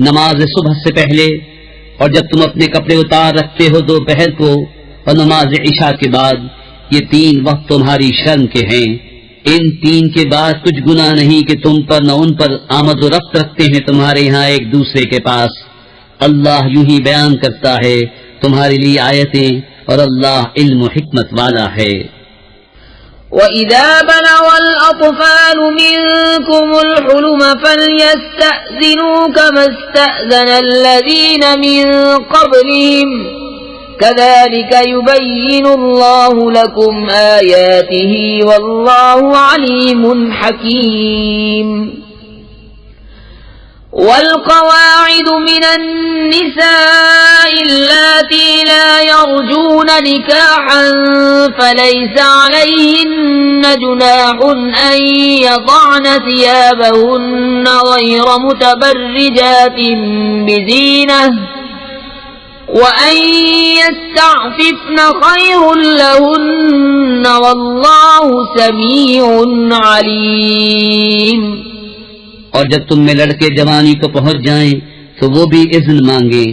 नमाज सुबह से पहले और जब तुम अपने कपड़े उतार रखते हो दोपहर को और नमाज इशा के बाद, ये 3 वक्त तुम्हारी शर्म के हैं। इन 3 के बाद कुछ गुनाह नहीं कि तुम पर न उन पर आमद व रफ्त रखते हैं तुम्हारे यहाँ एक दूसरे के पास। अल्लाह यूं ही बयान करता है तुम्हारे लिए आयतें और अल्लाह इल्म व हिकमत वाला है। वइज़ा बलगल अत्फ़ालु मिनकुमुल हुलुम फ़ल्यस्तअज़िनू कमस्तअज़नल्लज़ीन मिन क़ब्लिहिम कज़ालिक युबय्यिनुल्लाहु लकुम आयातिही वल्लाहु अलीमुन हकीम। वल्क़वाइदु मिनन्निसाइ अल्लाती ला यरजून निकाहन फ़लैस अलैहिन्न जुनाहुन अन यज़अन सियाबहुन्न ग़ैर मुतबर्रिजातिन बिज़ीनह वअन यस्तअफ़िफ़न ख़ैरुन लहुन्न वल्लाहु समीउन अलीम। और जब तुम में लड़के जवानी को पहुंच जाएं तो वो भी इज़्न मांगे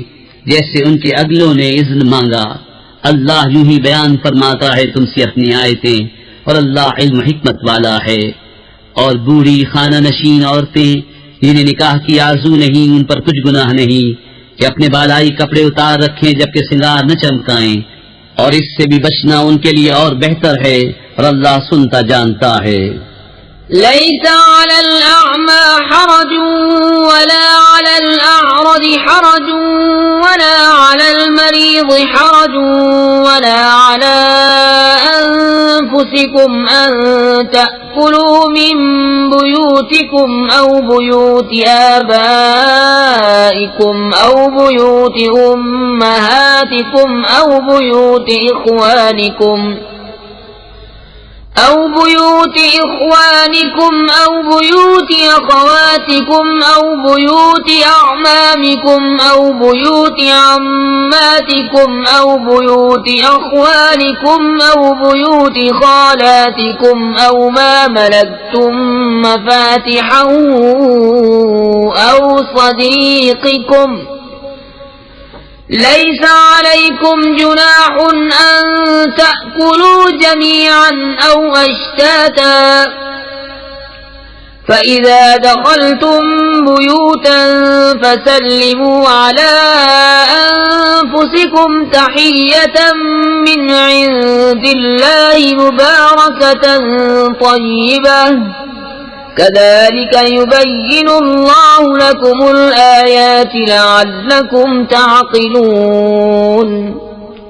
जैसे उनके अगलों ने इज़्न मांगा। अल्लाह यूं ही बयान फरमाता है तुमसे अपनी आयतें, और अल्लाह इल्म हिकमत वाला है। और बूढ़ी खाना नशीन औरतें जिन्हें निकाह की आरजू नहीं, उन पर कुछ गुनाह नहीं कि अपने बालाई कपड़े उतार रखें जबकि सिंगार न चमकाएं, और इससे भी बचना उनके लिए और बेहतर है, और अल्लाह सुनता जानता है। ليس على الأعمى حرج ولا على الأعرج حرج ولا على المريض حرج ولا على أنفسكم أن تأكلوا من بيوتكم أو بيوت آبائكم أو بيوت أمهاتكم أو بيوت إخوانكم أو بيوت إخوانكم أو بيوت أخواتكم أو بيوت أعمامكم أو بيوت عماتكم أو بيوت أخوالكم أو بيوت خالاتكم أو ما ملكتم مفاتحه أو صديقكم ليس عليكم جناح أن تأكلوا جميعا أو أشتاتا فإذا دخلتم بيوتا فسلموا على أنفسكم تحية من عند الله مباركة طيبة كذلك يبين الله لكم الآيات لعلكم تعقلون।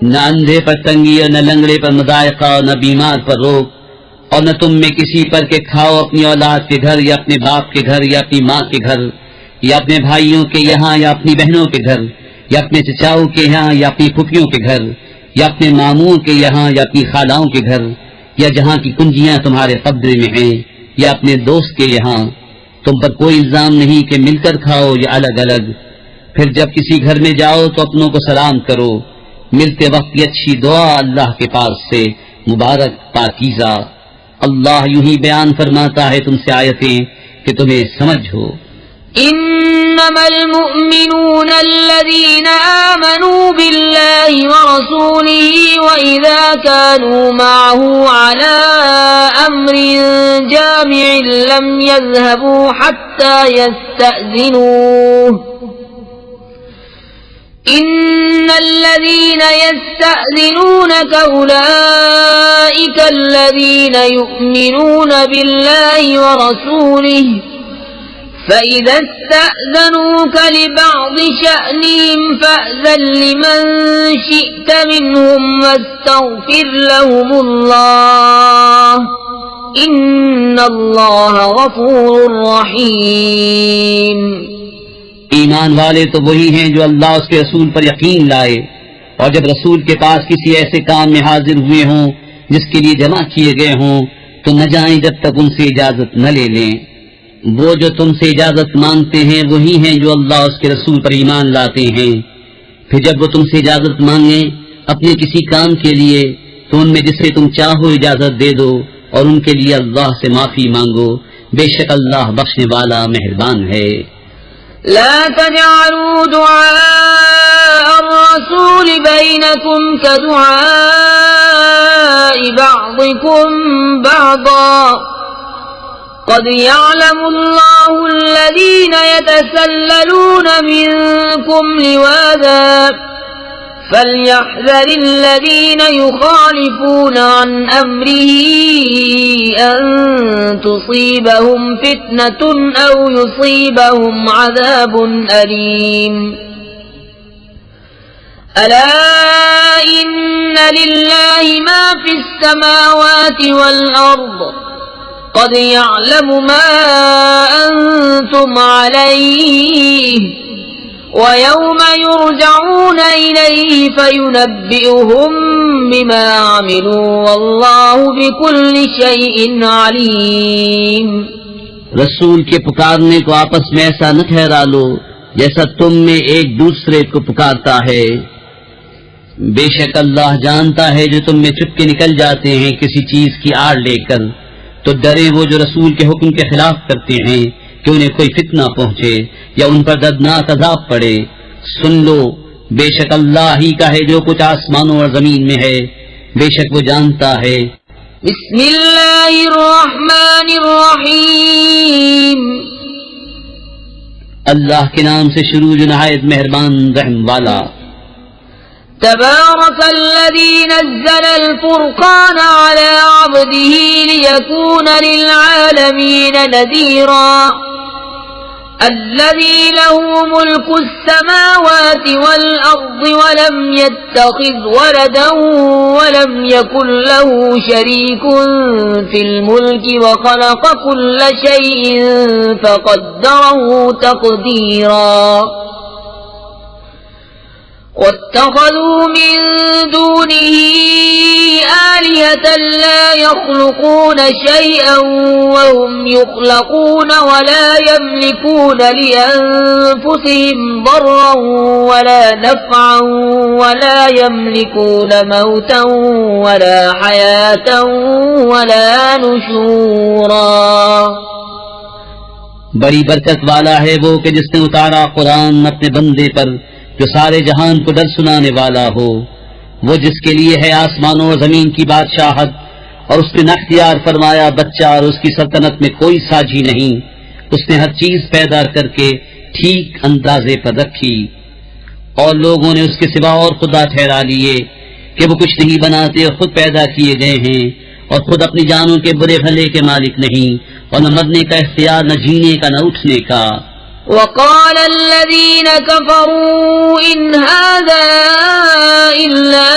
न अंधे पर तंगी और न लंगड़े पर मदायका और न बीमार पर रोक, और न तुम में किसी पर के खाओ अपनी औलाद के घर या अपने बाप के घर या अपनी माँ के घर या अपने भाइयों के यहाँ या अपनी बहनों के घर या अपने चचाओं के यहाँ या अपनी फुफियों के घर या अपने मामुओं के यहाँ या अपनी खालाओं के घर या जहाँ की कुंजियाँ तुम्हारे कब्जे में हैं या अपने दोस्त के यहाँ। तुम पर कोई इल्जाम नहीं कि मिलकर खाओ या अलग अलग। फिर जब किसी घर में जाओ तो अपनों को सलाम करो। मिलते वक्त ये अच्छी दुआ अल्लाह के पास से मुबारक पाकीज़ा। अल्लाह यूं ही बयान फरमाता है तुमसे आयतें कि तुम्हें समझ हो। इन्नमल मुअमिनून अल्लज़ीना आमनू बिल्लाहि व रसूलिही व इज़ा कानू मअहू अला अम्रिन जामि'in लम यज़हबू हत्ता यस्तअज़िनूह इन्नल्लज़ीना यस्तअज़िनूनका उलाइका अल्लज़ीना यु'मिनून बिल्लाहि व रसूलिही فإذا استأذنوك لبعض شأنهم فأذن لمن شئت منهم واستغفر لهم الله إن الله غفور رحيم। ईमान वाले तो वही हैं जो अल्लाह उसके रसूल पर यकीन लाए, और जब रसूल के पास किसी ऐसे काम में हाजिर हुए हों जिसके लिए जमा किए गए हों तो न जाएं जब तक उनसे इजाजत न ले लें। वो जो तुमसे इजाजत मांगते हैं वही हैं जो अल्लाह उसके रसूल पर ईमान लाते हैं। फिर जब वो तुमसे इजाजत मांगे अपने किसी काम के लिए तो उनमें जिसे तुम चाहो इजाजत दे दो, और उनके लिए अल्लाह से माफी मांगो। बेशक अल्लाह बख्शने वाला मेहरबान है। ला तजअलू दुआअ अर्रसूल बैनकुम कदुआइ बअदिकुम बअदा قد يعلم الله الذين يتسللون منكم لواذا فليحذر الذين يخالفون عن أمره أن تصيبهم فتنة أو يصيبهم عذاب أليم ألا إن لله ما في السماوات والأرض قد يعلم ما أنتم عليه ويوم يرجعون إليه فينبئهم بما عملوا والله بكل شيء عليم। रसूल के पुकारने को आपस में ऐसा न ठहरा लो जैसा तुम में एक दूसरे को पुकारता है। बेशक अल्लाह जानता है जो तुम में चुपके निकल जाते हैं किसी चीज की आड़ लेकर, तो डरे वो जो रसूल के हुक्म के खिलाफ करते हैं कि उन्हें कोई फितना पहुंचे या उन पर दर्दनाक अजाब पड़े। सुन लो बेशक अल्लाह ही का है जो कुछ आसमानों और जमीन में है, बेशक वो जानता है। बिस्मिल्लाहिर्रहमानिर्रहीम। अल्लाह के नाम से शुरू जो नहायत मेहरबान रहम वाला। तबारकल्लज़ी नज़्ज़लल फ़ुरक़ान अला अब्दिही लियकून लिलआलमीन नज़ीरा। अल्लज़ी लहू मुल्कुस समावाति वल अर्ज़ि वलम यत्तख़िज़ वलदन वलम यकुन लहू शरीकुन फिल मुल्कि वख़लक़ कुल्ल शैइन फ़क़द्दरहू तक़दीरा। वत्तख़ज़ू मिन दूनिही आलिहतन ला यख़्लुक़ून शैअन वहुम युख़्लक़ून वला यमलिकून लिअन्फुसिहिम दर्रन वला नफ़अन वला यमलिकून मौतन वला हयातन वला नुशूरा। बड़ी बरकत वाला है वो कि जिसने उतारा कुरान अपने बंदे पर जो सारे जहान को डर सुनाने वाला हो। वो जिसके लिए है आसमानों और जमीन की बादशाहत, और उसने न इख्तियार फरमाया बच्चा और उसकी सल्तनत में कोई साझी नहीं। उसने हर चीज पैदा करके ठीक अंदाजे पर रखी, और लोगों ने उसके सिवा और खुदा ठहरा लिए कि वो कुछ नहीं बनाते और खुद पैदा किए गए हैं, और खुद अपनी जानों के बुरे भले के मालिक नहीं, और न मरने का इख्तियार, न जीने का, न उठने का। वक़ाल अल्लज़ीन कफ़रू इन हाज़ा इल्ला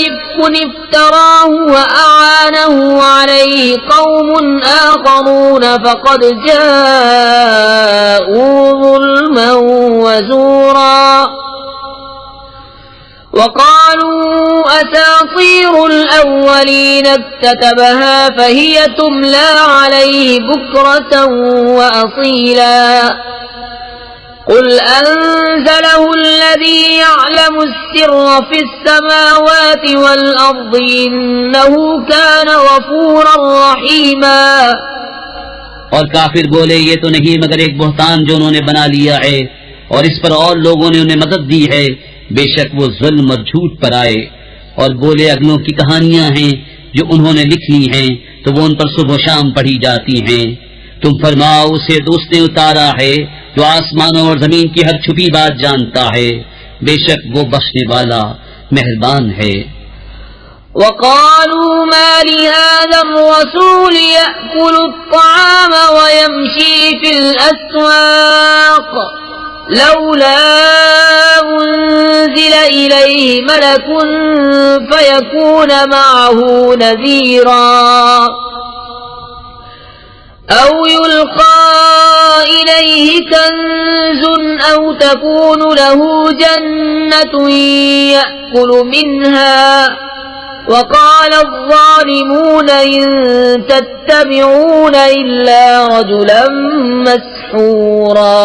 इफ़्कुन इफ़्तराहु व अआनहु अलैहि क़ौमुन आख़रून फ़क़द जाऊ ज़ुल्मन व ज़ूरा। वक़ालू असातीरुल अव्वलीन इक्ततबहा फ़हिय तुमला अलैहि बुक्रतन व असीला। क़ुल अंज़लहु अल्लज़ी यअलमु स्सिर्र फ़िस्समावाति वल अर्ज़ि इन्नहु कान गफ़ूरर रहीमा। और काफिर बोले ये तो नहीं मगर एक बुहतान जो उन्होंने बना लिया है, और इस पर और लोगों ने उन्हें मदद दी है। बेशक वो जुल्म और झूठ पर आए, और बोले अगलों की कहानियां हैं जो उन्होंने लिख ली हैं, तो वो उन पर सुबह शाम पढ़ी जाती हैं। तुम फरमाओ उसे तो उसने उतारा है जो आसमानों और जमीन की हर छुपी बात जानता है, बेशक वो बख्शने वाला मेहरबान है। वक़ालू मा लिहाज़ा अर्रसूल यअकुलु अत्तआम व यमशी फिल अस्वाक़ लौला उन्ज़िल इलैहि मलकुन फ़यकून मअहू नज़ीरा। औ युल्क़ा इलैहि कन्ज़ुन औ तकूनु लहू जन्नतुन यअकुलु मिन्हा। वक़ाल अज़्ज़ालिमून इन तत्तबिऊन इल्ला रजुलन मस्हूरा।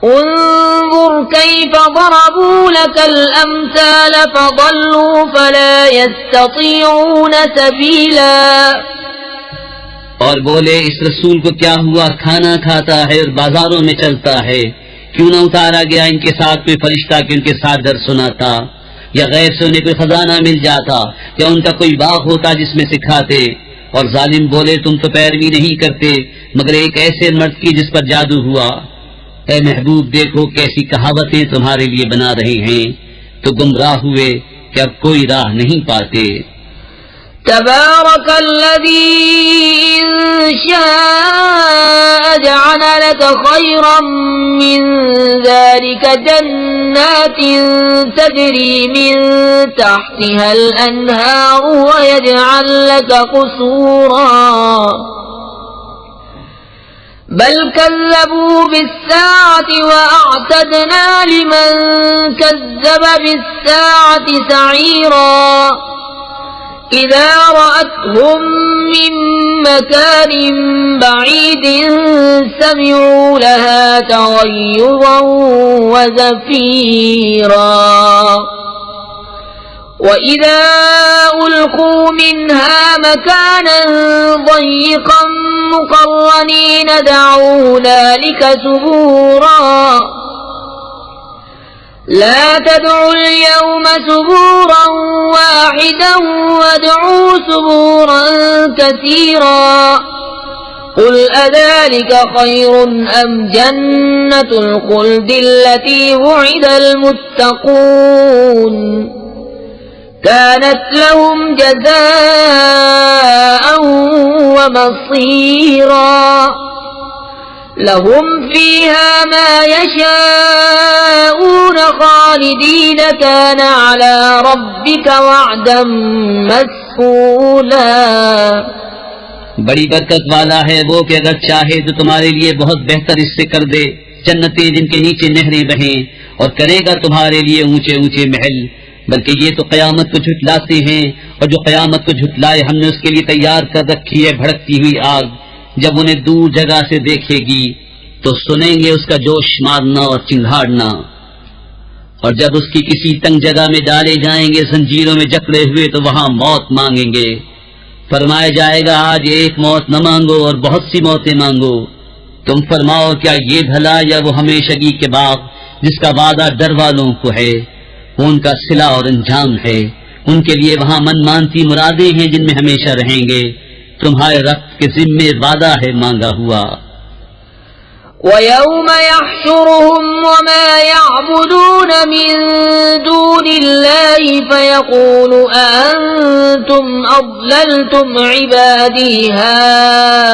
उन्ज़ुर कैफ़ ضربू लकल अम्साल फ़ضल्लू फ़ला यस्ततीऊन सबीला। और बोले इस रसूल को क्या हुआ, खाना खाता है और बाजारों में चलता है, क्यों न उतारा गया इनके साथ कोई फरिश्ता कि उनके साथ दर सुनाता, या गैर से उन्हें कोई खजाना मिल जाता, या उनका कोई बाग होता जिसमें सिखाते। और जालिम बोले तुम तो पैरवी नहीं करते मगर एक ऐसे मर्द की जिस पर जादू हुआ। ऐ महबूब देखो कैसी कहावतें तुम्हारे लिए बना रहे हैं, तो गुमराह हुए कि अब कोई राह नहीं पाते। तबारकल्लज़ी इन शाअ जअल लक खैरन मिन ज़ालिका जन्नातिन तजरी मिन तहतिहल अन्हार व यजअल लक क़ुसूरा। बल कज़्ज़बू बिस्साअति व अअतदना लिमन कज़्ज़ब बिस्साअति सईरा। इज़ा रअतहुम मिन मकानिन बईदिन समिऊ लहा तग़य्युज़न व ज़फ़ीरा। वइज़ा उल्क़ू मिन्हा मकानन ضय्यक़न मुक़र्रनीन दअू हुनालिक सुबूरा। لا تدعوا اليوم سبورا واحدا وادعوا سبورا كثيرا قل أذلك خير أم جنة الخلد التي وعد المتقون كانت لهم جزاء ومصيرا لهم فيها ما يشاءون خالدين كان على ربك وعدا مسئولا बड़ी बरकत वाला है वो कि अगर चाहे तो तुम्हारे लिए बहुत बेहतर इससे कर दे, जन्नतें जिनके नीचे नहरें बहें, और करेगा तुम्हारे लिए ऊंचे ऊंचे महल। बल्कि ये तो कयामत को झुटलाते हैं, और जो कयामत को झुटलाए हमने उसके लिए तैयार कर रखी है भड़कती हुई आग। जब उन्हें दूर जगह से देखेगी तो सुनेंगे उसका जोश मारना और चिंगाड़ना, और जब उसकी किसी तंग जगह में डाले जाएंगे जंजीरों में जकड़े हुए तो वहां मौत मांगेंगे। फरमाया जाएगा आज एक मौत न मांगो और बहुत सी मौतें मांगो। तुम फरमाओ क्या ये भला या वो हमेशगी के बाग जिसका वादा डर वालों को है, वो उनका सिला और अंजाम है। उनके लिए वहां मनमानती मुरादें हैं जिनमें हमेशा रहेंगे। तुम्हारे रब के जिम्मे वादा है मांगा हुआ। وَيَوْمَ يَحْشُرُهُمْ وَمَا يَعْبُدُونَ مِن دُونِ اللَّهِ فَيَقُولُ أَأَنتُمْ أَضْلَلْتُمْ عِبَادِي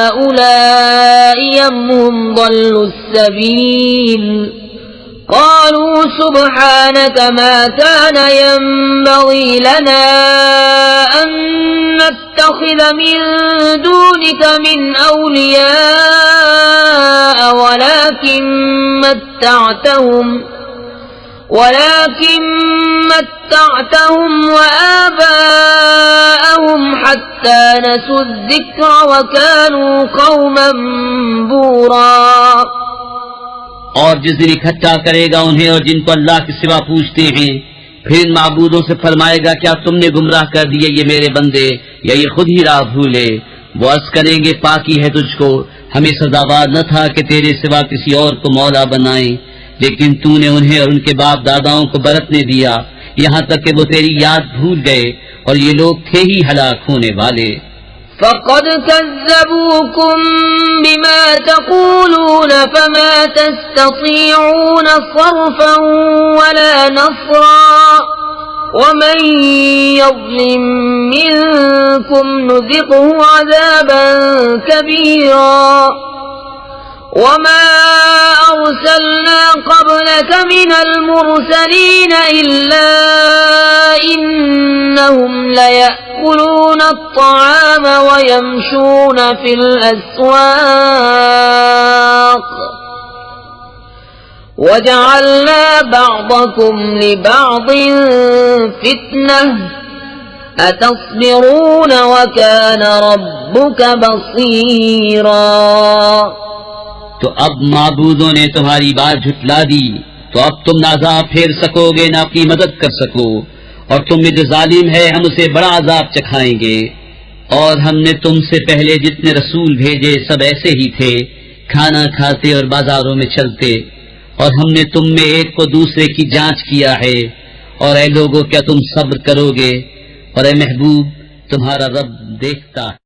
هَؤُلَاءِ أَمْ هُمْ ضَلُّوا السَّبِيلَ قالوا سبحانك ما كان ينبغي لنا أن نتخذ من دونك من أولياء ولكن متعتهم وآباءهم حتى نسوا الذكر وكانوا قوما بورا। और जिस दिन इकट्ठा करेगा उन्हें और जिनको अल्लाह के सिवा पूछते हैं, फिर इन माबूदों से फरमाएगा क्या तुमने गुमराह कर दिए ये मेरे बंदे या ये खुद ही राह भूले। वो अर्ज करेंगे पाकी है तुझको, हमें सजावार न था कि तेरे सिवा किसी और को मौला बनाए, लेकिन तूने उन्हें और उनके बाप दादाओं को बरतने दिया, यहाँ तक कि वो तेरी याद भूल गए, और ये लोग थे ही हलाक होने वाले। فقد كذبوكم بما تقولون فما تستطيعون صرفا ولا نصرا ومن يظلم منكم نذقه عذابا كبيرا وما أرسلنا قبلك من المرسلين إلا إنهم ليأكلون الطعام ويمشون في الأسواق وجعلنا بعضكم لبعض فتنة أتصبرون وكان ربك بصيرا। तो अब माबूदों ने तुम्हारी बात झुटला दी, तो अब तुम ना अजाब फेर सकोगे ना अपनी मदद कर सको, और तुम में जो जालिम है हम उसे बड़ा अजाब चखाएंगे। और हमने तुमसे पहले जितने रसूल भेजे सब ऐसे ही थे, खाना खाते और बाजारों में चलते, और हमने तुम में एक को दूसरे की जांच किया है। और ऐ लोगों क्या तुम सब्र करोगे, और ऐ महबूब तुम्हारा रब देखता है।